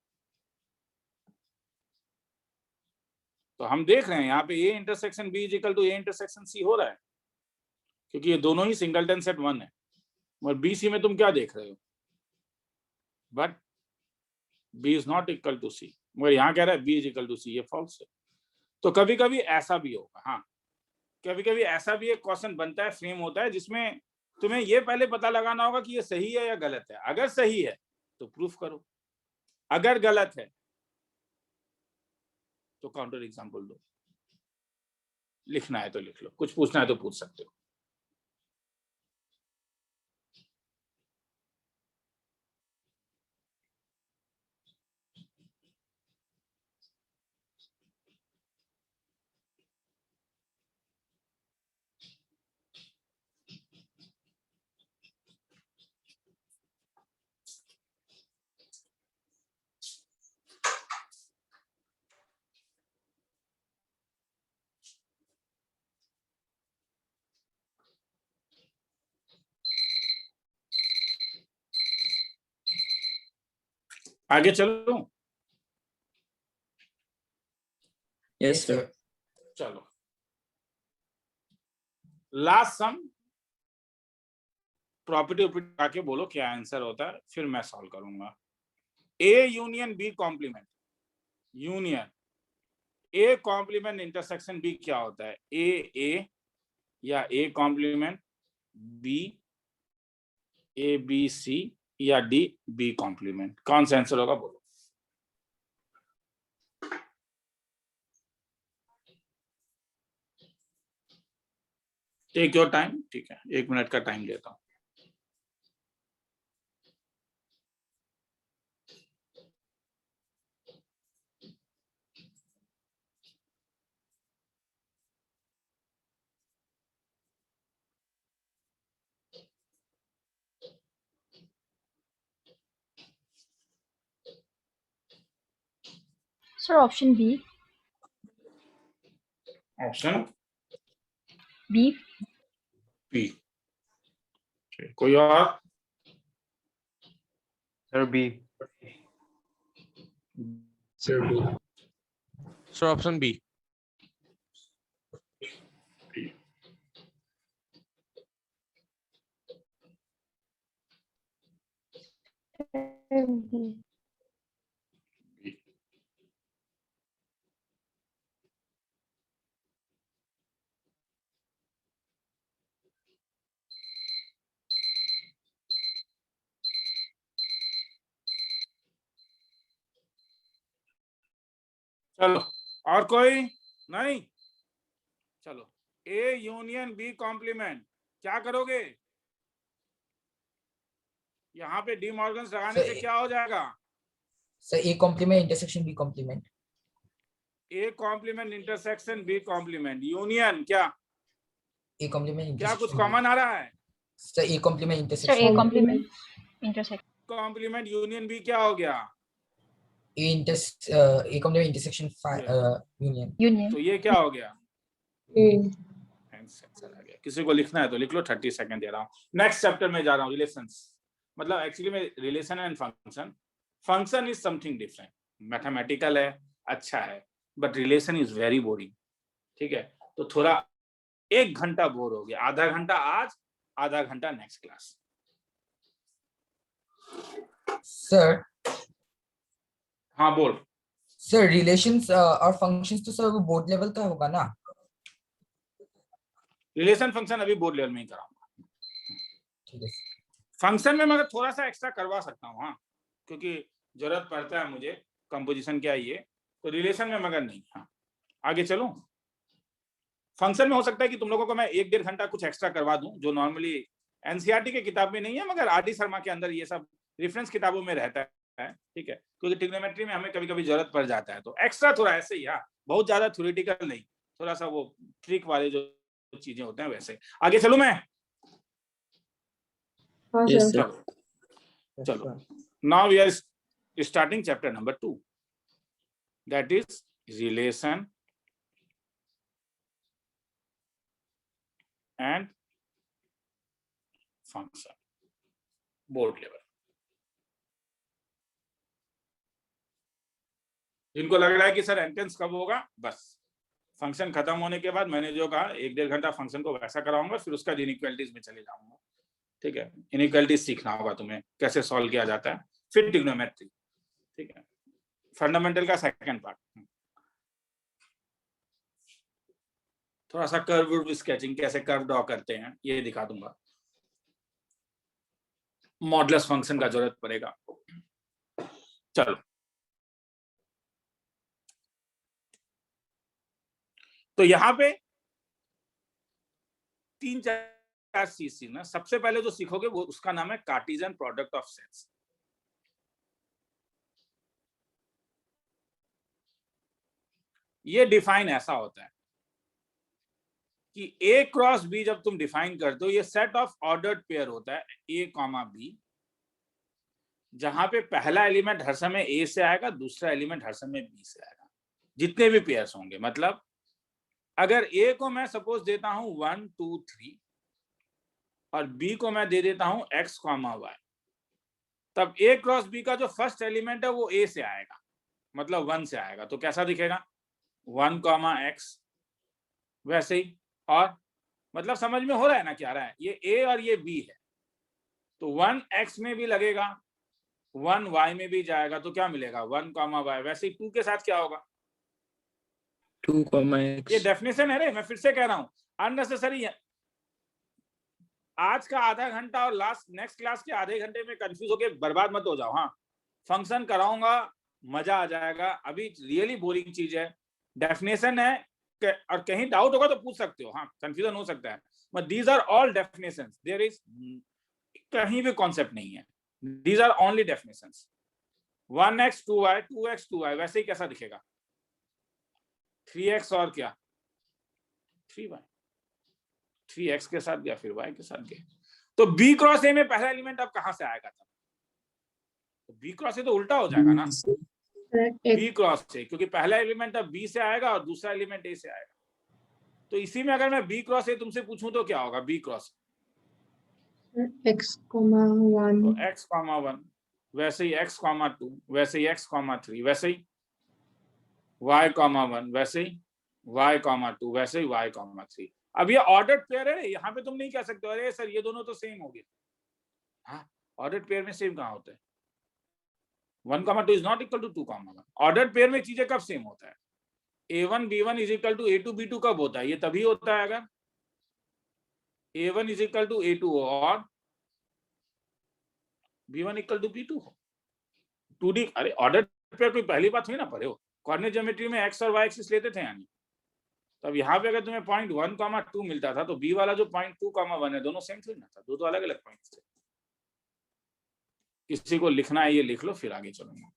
तो हम देख रहे हैं यहाँ पे A intersection B is equal to A intersection C हो रहा है, क्योंकि ये दोनों ही सिंगलटन सेट 1 है। और बी सी में तुम क्या देख रहे हो? But B is not equal to C, मगर यहाँ कह रहा है B is equal to C, ये फॉल्स है। तो कभी कभी ऐसा भी होगा। हाँ, कभी कभी ऐसा भी एक क्वेश्चन बनता है, फ्रेम होता है, जिसमें तुम्हें ये पहले पता लगाना होगा कि ये सही है या गलत है। अगर सही है तो प्रूफ करो, अगर गलत है तो काउंटर एग्जांपल दो। लिखना है तो लिख लो, कुछ पूछना है तो पूछ सकते हो। आगे चलो। Yes, sir. चलो, लास्ट सम प्रॉपर्टी आके बोलो क्या आंसर होता है, फिर मैं सॉल्व करूंगा। A union B complement, union A complement intersection B क्या होता है? ए या A complement B, A B C, या डी बी कॉम्प्लीमेंट? कौन सा आंसर होगा बोलो। टेक योर टाइम, ठीक है, 1 मिनट का टाइम देता हूं। Sir, option B. Option B. B. कोई और? Sir, B. Sir, B. Sir, option B. B. चलो, और कोई नहीं? चलो, ए यूनियन बी कॉम्प्लीमेंट क्या करोगे? यहाँ पे डी मॉर्गन्स लगाने से क्या हो जाएगा? Sir A complement intersection B complement, A complement intersection B complement, union क्या? ए कॉम्प्लीमेंट क्या कुछ कॉमन आ रहा है? Sir A complement Sir, intersection A complement intersection. Complement union B क्या हो गया? A complement intersection union. Union. तो ये क्या हो गया? ए आंसर आ गया। किसी को लिखना है तो लिख लो, 30 सेकंड दे रहा हूँ। नेक्स्ट चैप्टर में जा रहा हूँ, रिलेशंस। मतलब एक्चुअली में relation and function, function is something different, mathematical है, अच्छा है, but relation is very boring. ठीक है, तो थोड़ा 1 घंटा बोर हो गया, आधा घंटा आज, आधा घंटा नेक्स्ट क्लास। सर हाँ बोल। सर रिलेशंस और फंक्शंस तो सर वो बोर्ड लेवल का होगा ना? रिलेशन फंक्शन अभी बोर्ड लेवल में ही कराऊंगा। ठीक है। फंक्शन में मगर थोड़ा सा एक्स्ट्रा करवा सकता हूँ, हाँ, क्योंकि जरूरत पड़ता है मुझे, कंपोजिशन क्या है ये, तो रिलेशन में मगर नहीं। हाँ, आगे चलूं। फंक्शन में हो सकता है कि तुम लोगों को मैं 1-1.5 घंटा कुछ एक्स्ट्रा करवा दूं, जो नॉर्मली एनसीईआरटी के किताब में नहीं है, मगर आर डी शर्मा के अंदर ये सब रेफरेंस किताबों में रहता है। ठीक है, क्योंकि ट्रिग्नोमेट्री में हमें कभी कभी जरूरत पड़ जाता है, तो एक्स्ट्रा थोड़ा ऐसे ही, हाँ, बहुत ज्यादा थ्योरेटिकल नहीं, थोड़ा सा वो ट्रिक वाले जो चीजें होते हैं वैसे। आगे चलूं मैं? हाँ Yes, सर। sir. चलो, now we are starting chapter number 2, that is relation and function board level. जिनको लग रहा है कि सर एंट्रेंस कब होगा, बस फंक्शन खत्म होने के बाद मैंने जो कहा 1-1.5 घंटा फंक्शन को वैसा कराऊंगा, फिर उसका इनइक्वालिटीज में चले जाऊंगा। ठीक है, इनइक्वालिटीज सीखना होगा तुम्हें, कैसे सॉल्व किया जाता है, फिर ट्रिग्नोमेट्री। ठीक है, फंडामेंटल का सेकंड पार्ट। थोड़ा सा कर्व स्केचिंग, कैसे कर्व ड्रॉ करते हैं ये दिखा दूंगा। मॉडुलस फंक्शन का जरूरत पड़ेगा। चलो, तो यहां पे 3-4 चीज सीखना। सबसे पहले जो सीखोगे वो उसका नाम है कार्टेशियन प्रोडक्ट ऑफ सेट्स। ये डिफाइन ऐसा होता है कि ए क्रॉस बी जब तुम डिफाइन करते हो, ये सेट ऑफ ऑर्डर्ड पेयर होता है ए कॉमा बी, जहां पे पहला एलिमेंट हर समय ए से आएगा, दूसरा एलिमेंट हर समय बी से आएगा, जितने भी पेयर्स होंगे। मतलब अगर ए को मैं सपोज देता हूं 1 2 3 और बी को मैं दे देता हूं x, y, तब ए क्रॉस बी का जो फर्स्ट एलिमेंट है वो ए से आएगा, मतलब 1 से आएगा। तो कैसा दिखेगा? 1, x, वैसे ही। और मतलब समझ में हो रहा है ना क्या रहा है? ये ए और ये बी है, तो 1x में भी लगेगा, 1y में भी जाएगा, तो क्या मिलेगा? 1, y। वैसे ही 2 के साथ क्या होगा? 2, ये x। डेफिनेशन है रे, मैं फिर से कह रहा हूं, अननेसेसरी है। आज का आधा घंटा और नेक्स्ट क्लास के आधे घंटे में कंफ्यूज होके बर्बाद मत हो जाओ। हाँ, फंक्शन कराऊंगा, मजा आ जाएगा। अभी रियली बोरिंग चीज है, डेफिनेशन है, और कहीं डाउट होगा तो पूछ सकते हो। हाँ, कंफ्यूजन हो सकता है, but these are all definitions, there is कहीं भी कॉन्सेप्ट नहीं है, these are only definitions. 1x 2y, 2x 2y, वैसे ही कैसा दिखेगा? 3x और क्या? 3y, 3x के साथ गया, फिर y के साथ गया। तो b क्रॉस a में पहला एलिमेंट अब कहां से आएगा? तब तो b क्रॉस a तो उल्टा हो जाएगा ना, b क्रॉस a, क्योंकि पहला एलिमेंट अब b से आएगा और दूसरा एलिमेंट a से आएगा। तो इसी में अगर मैं b क्रॉस a तुमसे पूछूं तो क्या होगा? b क्रॉस x, 1, तो x, 1, वैसे ही x, 2, वैसे ही x, 3, वैसे ही y, 1, वैसे ही y, 2, वैसे ही y, 3। अब ये ऑर्डर्ड पेयर है, यहाँ पे तुम नहीं कह सकते अरे सर ये दोनों तो सेम हो गए। हाँ, ऑर्डर्ड पेयर में सेम कहाँ होता है? 1, 2 is not equal to 2, 1। Ordered pair में चीजें कब सेम होता है? a1 b1 is equal to a2 b2 कब होता है? ये तभी होता है अगर a1 is equal to a2 हो और b1 इक्वल टू b2 हो। 2D, अरे ऑर्डर्ड पेयर कोई पहली बात हुई ना पढ़े हो, कोऑर्डिनेट ज्योमेट्री में x और y एक्सिस लेते थे यानी। तब यहाँ पे अगर तुम्हें पॉइंट 1, 2 मिलता था, तो b वाला जो पॉइंट 2, 1 है, दोनों सेम थोड़ी ना था, दो तो अलग अलग पॉइंट्स थे। किसी को लिखना है ये लिख लो, फिर आगे चलूंगा।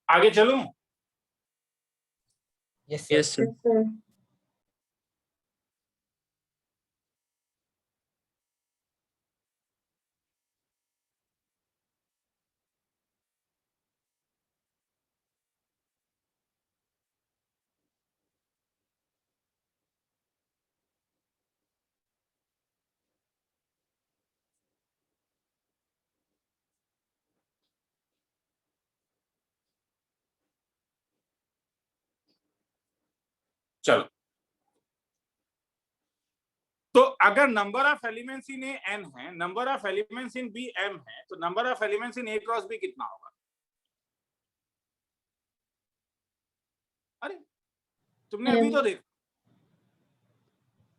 आगे चलूं? Yes, Yes, sir. sir. yes, sir. चलो, अगर number of elements in A n है, number of elements in B m है, तो number of elements in A cross B कितना होगा? अरे तुमने अभी तो देखा,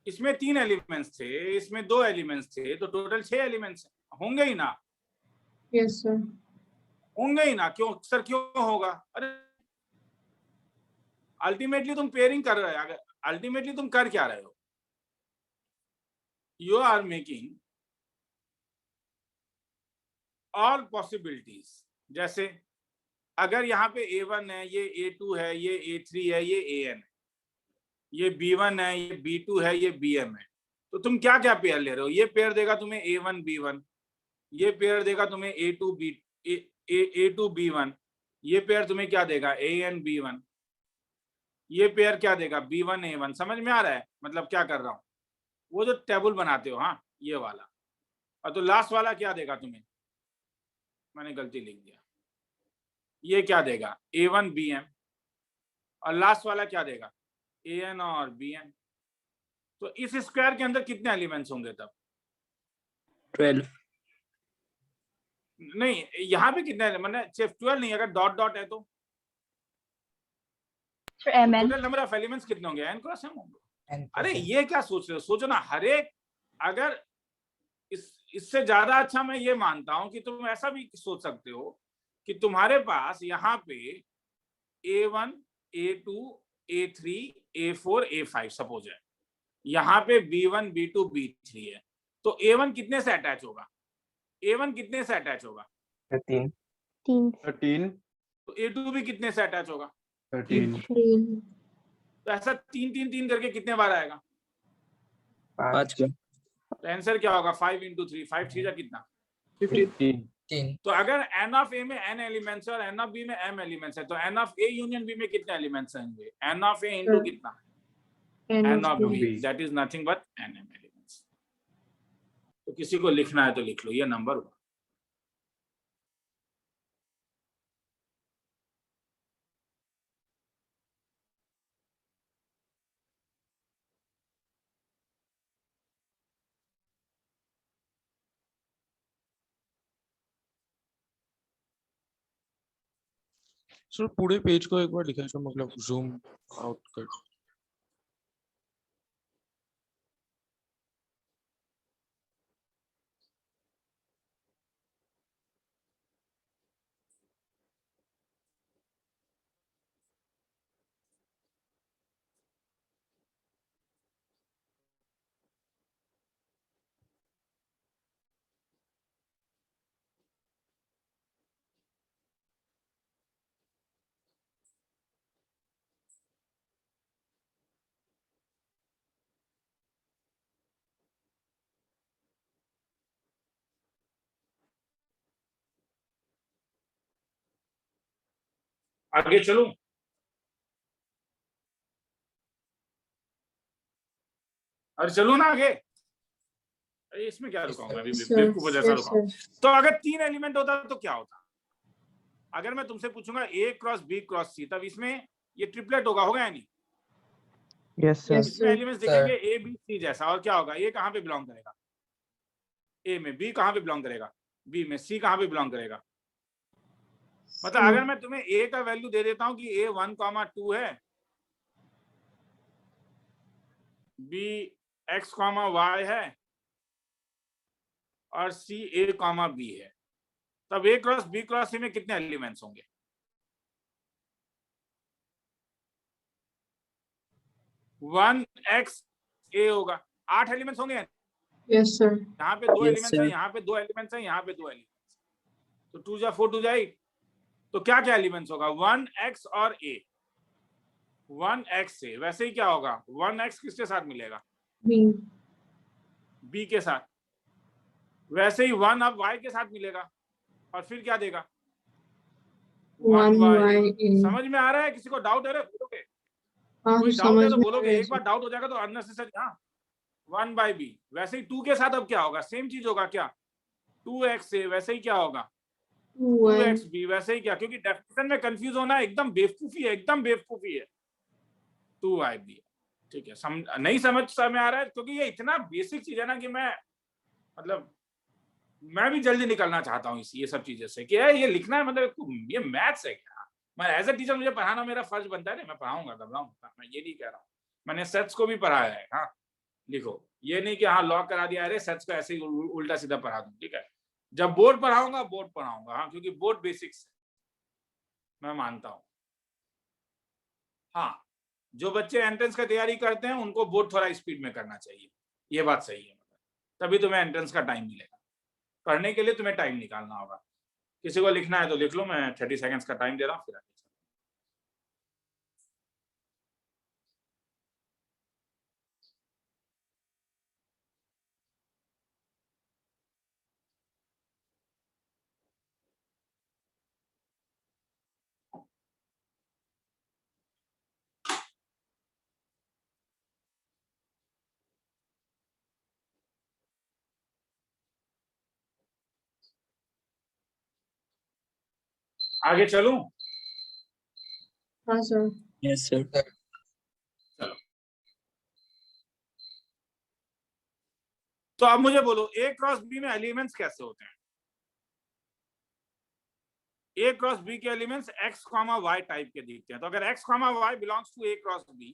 इसमें 3 एलिमेंट्स थे, इसमें 2 एलिमेंट्स थे, तो टोटल 6 एलिमेंट्स होंगे ही ना? Yes sir. होंगे ही ना? क्यों सर, क्यों होगा? अरे अल्टीमेटली तुम पेयरिंग कर रहे हो, अल्टीमेटली तुम कर क्या रहे हो? You are making all possibilities. जैसे अगर यहाँ पे A1 है, ये A2 है, ये A3 है, ये AN है, ये B1 है, ये B2 है, ये BM है, तो तुम क्या क्या पेयर ले रहे हो? ये पेयर देगा तुम्हें A1 B1, ये पेयर देगा तुम्हें A2 B1, ये पेयर तुम्हें क्या देगा? AN B1, ये पेयर क्या देगा? B1 A1। समझ में आ रहा है मतलब क्या कर रहा हूं? वो जो टेबल बनाते हो, हाँ ये वाला। और तो लास्ट वाला क्या देगा तुम्हें? मैंने गलती लिख दिया, ये क्या देगा? A1 BM, और लास्ट वाला क्या देगा? AN और BN। तो इस स्क्वायर के अंदर कितने एलिमेंट्स होंगे तब? 12 नहीं, यहाँ पे कितने एलिमेंट? सिर्फ 12 नहीं, अगर डॉट डॉट है तो टोटल नंबर ऑफ एलिमेंट्स कितने होंगे? n क्रॉस m होंगे। अरे ये क्या सोच रहे हो? सोचो ना, हर एक, अगर इससे ज्यादा अच्छा मैं ये मानता हूं कि तुम ऐसा भी सोच सकते हो कि तुम्हारे पास यहाँ पे A1 A2 A3 A4 A5 suppose है, यहाँ पे B1 B2 B3 है, तो A1 कितने से अटैच होगा? A1 कितने से अटैच होगा? 13 13 तो A2 भी कितने से अटैच होगा? 13 तो ऐसा 3 3 3 करके कितने बार आएगा? 5 बार तो आंसर क्या होगा? 5 into 3, 5 3 जा कितना? 15 तो अगर n ऑफ a में n एलिमेंट्स है और n ऑफ b में m एलिमेंट्स है, तो n of a union b में कितने एलिमेंट्स होंगे? n ऑफ a इंटू कितना? n of b, that is nothing but nm elements. तो किसी को लिखना है तो लिख लो, ये नंबर हुआ। सर पूरे पेज को एक बार लिखा है, मतलब जूम आउट कर। आगे चलूं? अरे चलूं ना आगे? अरे इसमें क्या रुकाऊंगा? अभी बेवकूफ जैसा रुकाऊं। तो अगर 3 एलिमेंट होता तो क्या होता? अगर मैं तुमसे पूछूंगा A cross B cross C, तब इसमें ये ट्रिपलेट होगा या नहीं? यस सर इसमें एलिमेंट्स देखेंगे A B C जैसा, और क्या होगा? A कहाँ पे बिलोंग करेगा? A में। B कहाँ पे बिलोंग करेगा? B में। C कहाँ पे बिलोंग करेगा? मतलब अगर मैं तुम्हें A का वैल्यू दे देता हूं कि A 1,2 है, B X, Y है, और C A, B है, तब A cross B cross C में कितने एलिमेंट्स होंगे? वन एक्स A होगा, 8 एलिमेंट्स होंगे। Yes sir. यहाँ पे 2 Yes, एलिमेंट्स हैं, sir. यहाँ पे 2 एलिमेंट्स हैं, यहाँ पे 2 एलिमेंट्स, तो 2 जा 4 2 जा 8, तो क्या क्या एलिमेंट्स होगा? 1x और A। 1x से वैसे ही क्या होगा? 1x किसके साथ मिलेगा? B के साथ। वैसे ही 1 अब Y के साथ मिलेगा, और फिर क्या देगा? 1y। समझ में आ रहा है? किसी को डाउट है? बोलोगे? कोई डाउट है तो बोलोगे? एक बार डाउट हो जाएगा तो अननेसेसरी। हाँ, 1/b। वैसे ही 2 के साथ अब क्या होगा? सेम चीज होगा क्या? 2x से वैसे ही क्या होगा? 2xb। वैसे ही क्या? क्योंकि डेफिनेशन में कंफ्यूज होना एकदम बेवकूफी है, एकदम बेवकूफी है। 2yb। ठीक है, नहीं समझ में आ रहा है, क्योंकि ये इतना बेसिक चीज है ना कि मैं भी जल्दी निकलना चाहता हूँ ये सब चीजें से कि ये लिखना है, मतलब ये मैथ्स है क्या? मैं एज ए टीचर, मुझे पढ़ाना मेरा फर्ज बनता है ना, मैं पढ़ाऊंगा, घबराऊंगा, मैं ये नहीं कह रहा हूँ। मैंने सेट्स को भी पढ़ाया है, हाँ लिखो, ये नहीं कि हाँ लॉक करा दिया, अरे सेट्स को ऐसे ही उल्टा सीधा पढ़ा दूं, ठीक है। जब बोर्ड पढ़ाऊंगा, हाँ, क्योंकि बोर्ड बेसिक्स मैं मानता हूँ। हाँ, जो बच्चे एंट्रेंस का तैयारी करते हैं उनको बोर्ड थोड़ा स्पीड में करना चाहिए, ये बात सही है, तभी तुम्हें एंट्रेंस का टाइम मिलेगा। पढ़ने के लिए तुम्हें टाइम निकालना होगा। किसी को लिखना है तो लिख लो, मैं 30 सेकंड्स का टाइम दे रहा हूँ, फिर आगे चलूं? हाँ सर। Yes, sir. चलो, तो अब मुझे बोलो ए क्रॉस बी में एलिमेंट्स कैसे होते हैं? ए क्रॉस बी के elements X comma Y type के दिखते हैं। तो अगर X comma Y belongs to A cross B,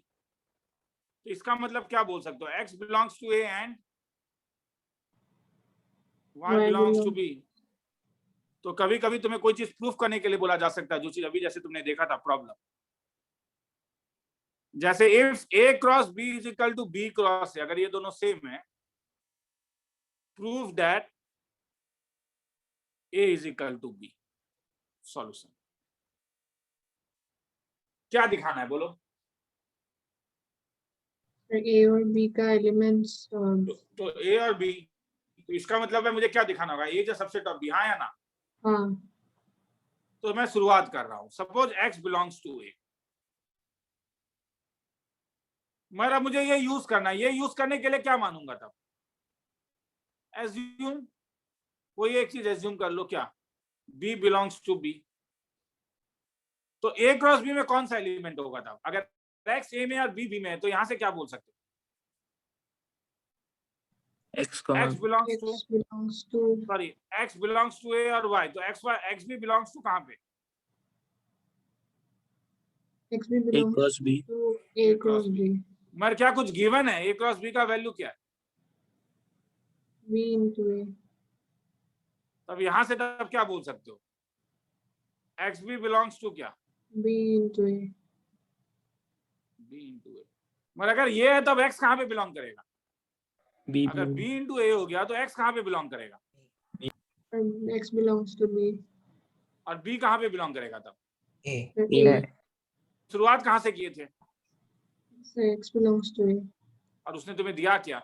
तो इसका मतलब क्या बोल सकते हो? X belongs to A and Y belongs to B. तो कभी कभी तुम्हें कोई चीज प्रूफ करने के लिए बोला जा सकता है, जो चीज अभी जैसे तुमने देखा था प्रॉब्लम, जैसे if A cross B is equal to B cross A, अगर ये दोनों सेम है, prove that A is equal to B. Solution क्या दिखाना है बोलो? ए और बी का एलिमेंट्स। तो ए और बी, तो इसका मतलब है मुझे क्या दिखाना होगा? ए जो सबसे टॉप बी, हाँ या ना? हाँ। तो मैं शुरुआत कर रहा हूं, सपोज एक्स बिलोंग्स टू ए, मगर मुझे ये यूज करना है। ये यूज करने के लिए क्या मानूंगा तब? एज्यूम, कोई एक चीज एज्यूम कर लो, क्या? B belongs to B. तो ए क्रॉस बी में कौन सा एलिमेंट होगा तब? अगर एक्स ए में और बी बी में है, तो यहां से क्या बोल सकते? X comma X belongs to, X belongs to sorry, X belongs to A और वाई, तो एक्स बी बिलोंग्स टू कहां पे? X भी A belongs cross B. to A cross B. मगर क्या कुछ गिवन है? ए क्रॉस बी का वैल्यू क्या है? B into A. तब यहां से तब क्या बोल सकते हो? एक्स बी बिलोंग्स टू क्या? B into A. B into A. मगर अगर ये है तब एक्स कहां पे बिलोंग करेगा? B अगर belong- बी इंटू ए हो गया तो एक्स कहां पे बिलोंग करेगा? And X belongs to B. और बी कहां पे बिलोंग करेगा तब? A. A. शुरुआत कहां से किए थे? So X belongs to A. और उसने तुम्हें दिया क्या?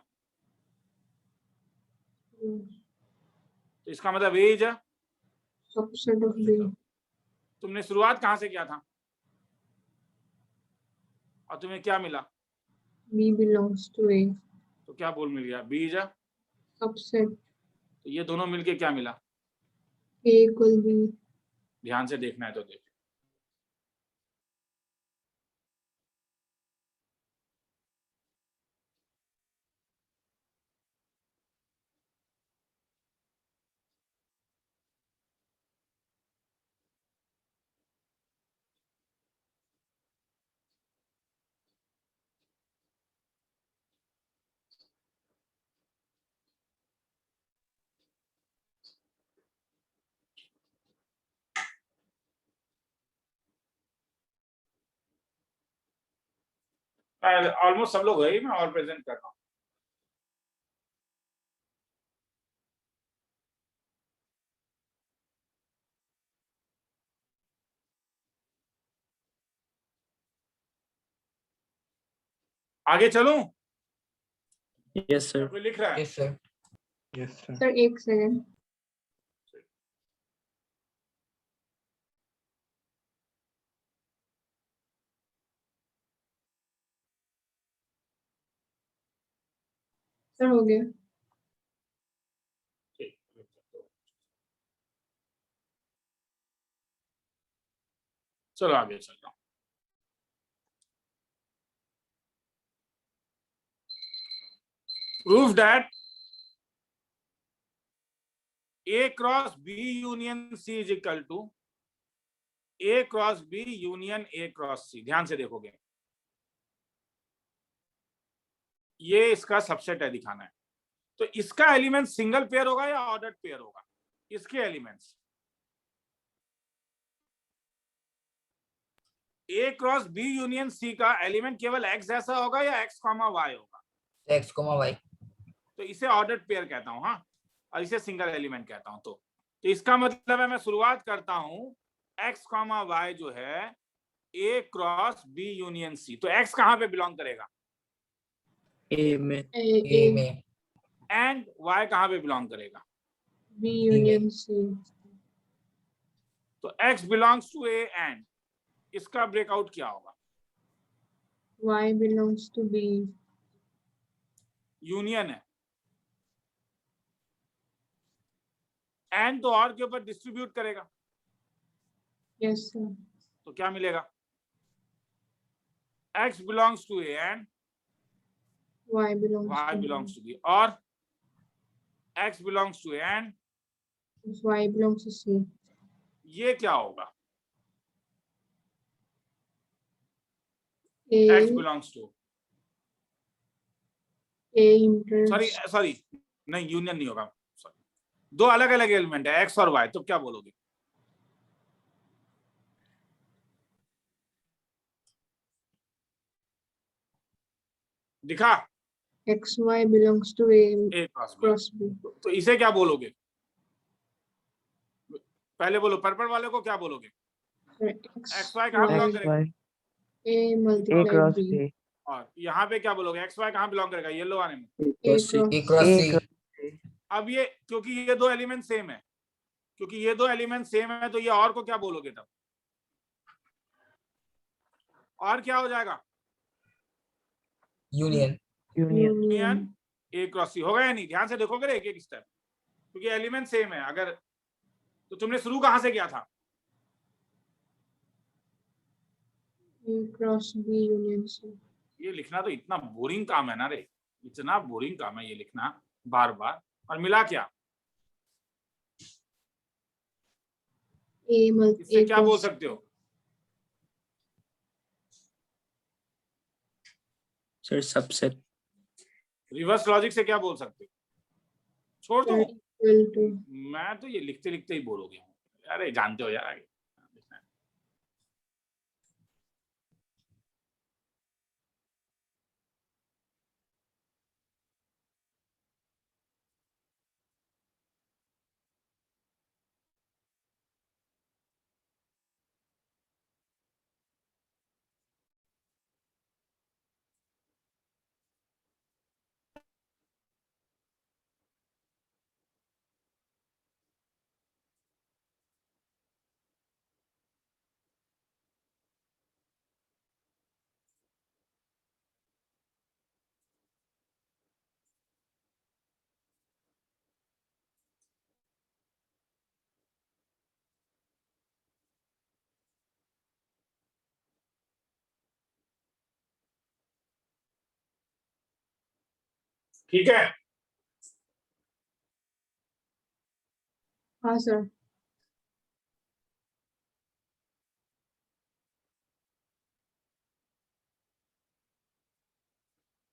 तो इसका मतलब A is a Subset of B. तुमने शुरुआत कहां से किया था और तुम्हें क्या मिला? B belongs to A. तो क्या बोल मिल गया? बी इज अ, Subset तो ये दोनों मिलके क्या मिला? A equal B. ध्यान से देखना है तो देख। ऑलमोस्ट सब लोग गए, मैं और प्रेजेंट कर रहा हूँ। आगे चलूं? Yes, sir. कोई लिख रहा है? Yes, sir. Yes, sir. Sir, एक second. सर हो गया। ठीक, चलो आगे चल रहा हूँ। prove that A cross B union C is equal to A cross B union A cross C। ध्यान से देखोगे, ये इसका सबसेट है, दिखाना है। तो इसका एलिमेंट सिंगल पेयर होगा या ऑर्डर्ड पेयर होगा? इसके elements A cross B union C का एलिमेंट केवल X ऐसा होगा या X, Y होगा? X, Y। तो इसे ऑर्डर्ड पेयर कहता हूं, हाँ, और इसे सिंगल एलिमेंट कहता हूं। तो इसका मतलब है मैं शुरुआत करता हूं X, Y जो है A cross B union C। तो X कहां पे बिलोंग करेगा? A में। A में। एंड Y कहां पे बिलोंग करेगा? B union C। तो X belongs to A and इसका ब्रेकआउट क्या होगा? Y belongs to B। Union है, एंड तो और के ऊपर डिस्ट्रीब्यूट करेगा। Yes sir। तो क्या मिलेगा? X belongs to A and Y belongs Y to belongs to B, और X belongs to A and B। Y belongs to C। ये क्या होगा? A X belongs to inter sorry नहीं, union नहीं होगा, सॉरी, दो अलग अलग एलिमेंट है X और Y। तो क्या बोलोगे? दिखा? X Y belongs to A A cross B। cross B। तो इसे क्या बोलोगे? पहले बोलो, पर्पल वाले को क्या बोलोगे? X XY कहाँ बिलोंग X करेगा? Y A A multiplied cross B। B और यहाँ पे क्या बोलोगे? XY कहाँ बिलोंग करेगा? येलो वाले में। A C। cross A cross A C। cross C अब ये क्योंकि ये दो एलिमेंट सेम है, क्योंकि ये दो एलिमेंट सेम है, तो ये और को क्या बोलोगे तब? और क्या हो जाएगा? Union. Union A cross C होगा या नहीं? ध्यान से देखोगे एक एक स्टेप, क्योंकि एलिमेंट सेम है। अगर तो तुमने शुरू कहां से किया था? A cross B union C। ये लिखना तो इतना बोरिंग काम है ना रे, इतना बोरिंग काम है ये लिखना बार बार। और मिला क्या? इससे क्या बोल सकते हो? Sir subset. रिवर्स लॉजिक से क्या बोल सकते हो? छोड़ दो, equal to मैं तो ये लिखते लिखते ही बोर हो गया हूँ। अरे जानते हो यार, आगे ठीक है। हाँ सर।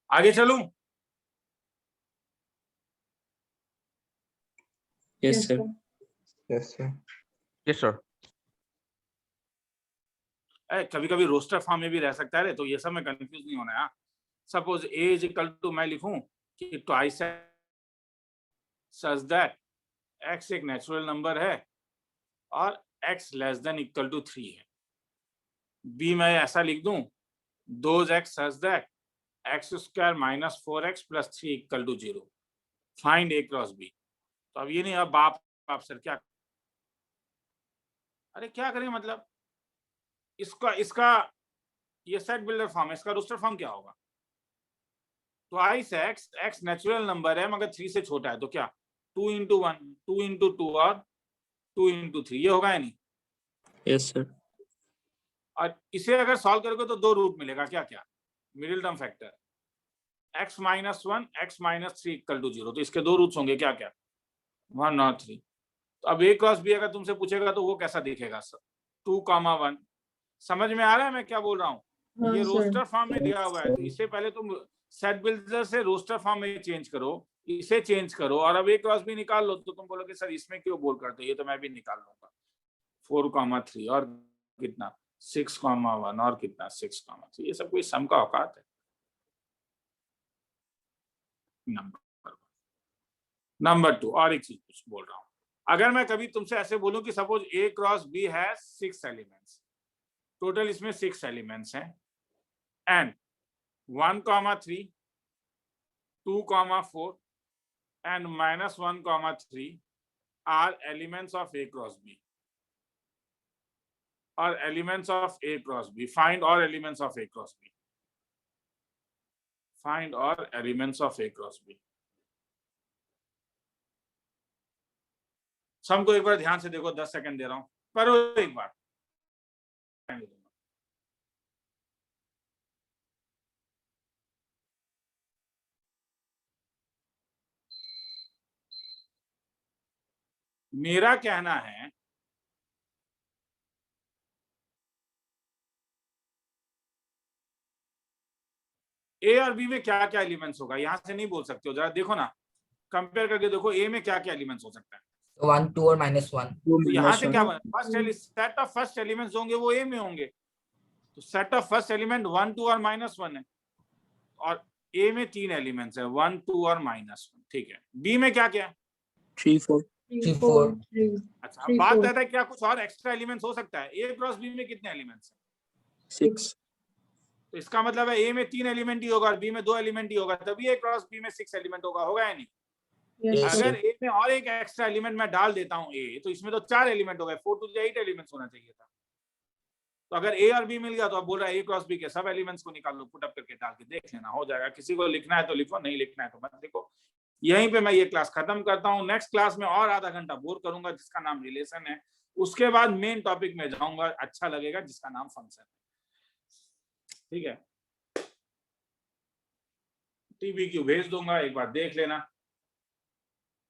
आगे चलूं? Yes sir. Yes sir। Yes, sir. कभी कभी रोस्टर फॉर्म में भी रह सकता है रे, तो ये सब में कंफ्यूज नहीं होना है। Suppose A is equal to, मैं लिखूं कि ट्वाइस सच दैट X एक नेचुरल नंबर है और X less than equal to 3 है। B मैं ऐसा लिख दूं, those X such that X square minus 4X plus 3 equal to 0। Find A cross B। तो अब ये नहीं, अब आप सर क्या, अरे क्या करें, मतलब इसका ये सेट बिल्डर फॉर्म है, इसका रोस्टर फॉर्म क्या होगा? ट्वाइस X नेचुरल नंबर है मगर 3 से छोटा है, तो क्या 2 into 1, 2 into 2 और 2 into 3, ये होगा या नहीं? Yes sir. और इसे अगर सॉल्व करोगे तो दो रूट मिलेगा, क्या क्या? Middle term factor. x minus 1 x minus 3 equal to 0। तो इसके दो रूट्स होंगे क्या क्या, 1 और 3। तो अब a क्रॉस b अगर तुमसे पूछेगा तो वो कैसा दिखेगा सर, 2, 1। समझ में आ रहा है मैं क्या बोल रहा हूँ? हाँ ये सर। रोस्टर फॉर्म में दिया हुआ है, तो इससे पहले तुम सेट बिल्डर से रोस्टर फॉर्म में चेंज करो, इसे चेंज करो, और अब एक क्रॉस भी निकाल लो। तो तुम बोलोगे सर इसमें क्यों बोल करते, ये तो मैं भी निकाल लूंगा। 4, 3 और कितना 6, 1 और कितना 6, 3। ये सब कोई सम का औकात है? नंबर 2 और एक चीज कुछ बोल रहा हूँ, अगर मैं कभी तुमसे ऐसे बोलूं कि सपोज a क्रॉस b है 6 एलिमेंट्स, टोटल इसमें 6 एलिमेंट्स हैं, and 1, 3, 2, 4 and -1, 3 are elements of A cross B, or elements of A cross B. Find all elements of A cross B. Find all elements of A cross B. सबको एक बार ध्यान से देखो, 10 second दे रहा हूं, करो एक बार। मेरा कहना है ए और बी में क्या क्या एलिमेंट्स होगा, यहां से नहीं बोल सकते हो, जरा देखो ना, कंपेयर करके देखो ए में क्या क्या एलिमेंट्स हो सकता है। 1 2 और -1। तो यहाँ से क्या बना, first set of first elements होंगे वो ए में होंगे, तो सेट ऑफ फर्स्ट एलिमेंट 1, 2 और -1 है, और ए में 3 एलिमेंट्स है 1, 2 और -1। ठीक है, बी में क्या क्या है 3, 4, 3 4। अच्छा, अब बात आता है क्या कुछ और एक्स्ट्रा एलिमेंट्स हो सकता है? ए क्रॉस बी में कितने एलिमेंट्स हैं? 6, तो इसका मतलब है ए में 3 एलिमेंट ही होगा और बी में 2 एलिमेंट ही होगा, तभी ए क्रॉस बी में 6 एलिमेंट होगा, होगा या नहीं? Yes, अगर sir. ए में और एक एक्स्ट्रा एलिमेंट मैं डाल देता हूं ए, तो इसमें तो 4 एलिमेंट हो गए, 4 to the 8 एलिमेंट्स होना चाहिए था। तो अगर ए और बी मिल गया तो अब बोल रहा है ए क्रॉस बी के सब एलिमेंट्स को निकाल लो, पुट अप करके डाल के देख लेना, हो जाएगा। किसी को लिखना है तो लिखो, नहीं लिखना है तो मत लिखो। यहीं पे मैं ये क्लास खत्म करता हूँ। नेक्स्ट क्लास में और आधा घंटा बोर करूंगा जिसका नाम रिलेशन है, उसके बाद मेन टॉपिक में जाऊंगा, अच्छा लगेगा, जिसका नाम फंक्शन है। ठीक है, TBQ भेज दूंगा, एक बार देख लेना,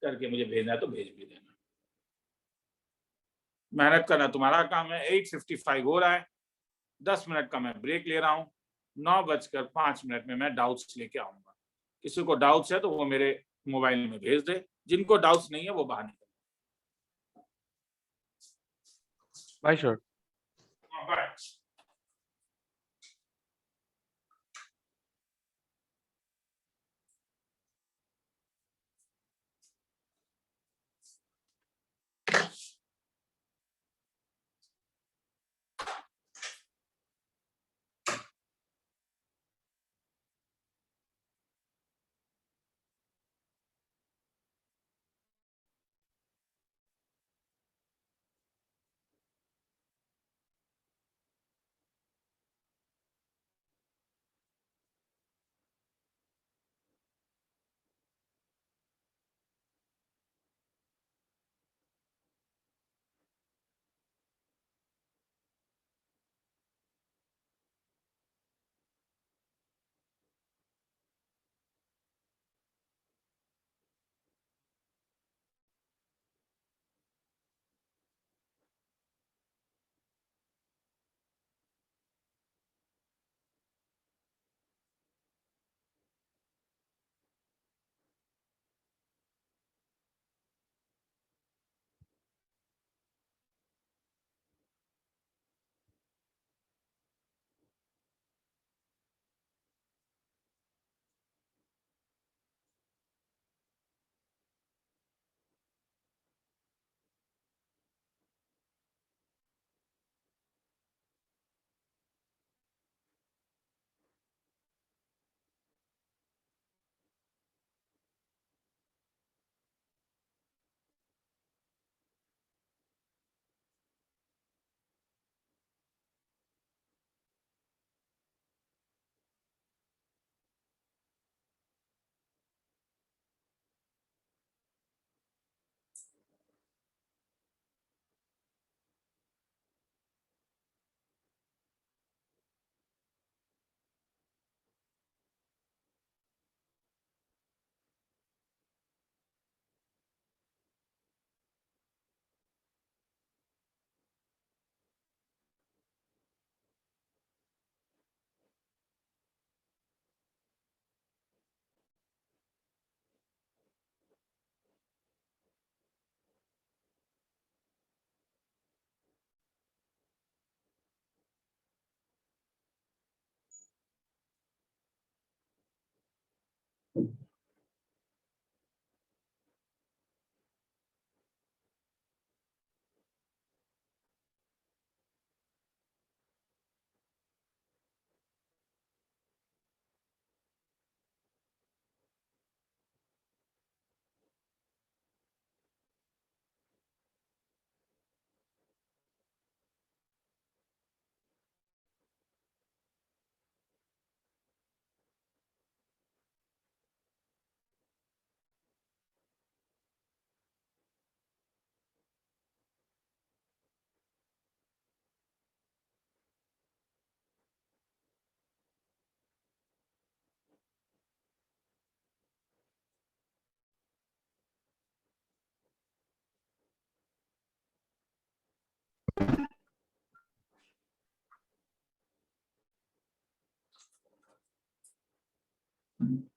करके मुझे भेजना है तो भेज भी देना। मेहनत करना तुम्हारा काम है। 8:55 हो रहा है, 10 मिनट का मैं ब्रेक ले रहा हूँ। 9:05 में मैं डाउट्स लेके आऊंगा। किसी को डाउट्स है तो वो मेरे मोबाइल में भेज दे, जिनको डाउट्स नहीं है वो बाहर निकल। Bye sir. बाय। है।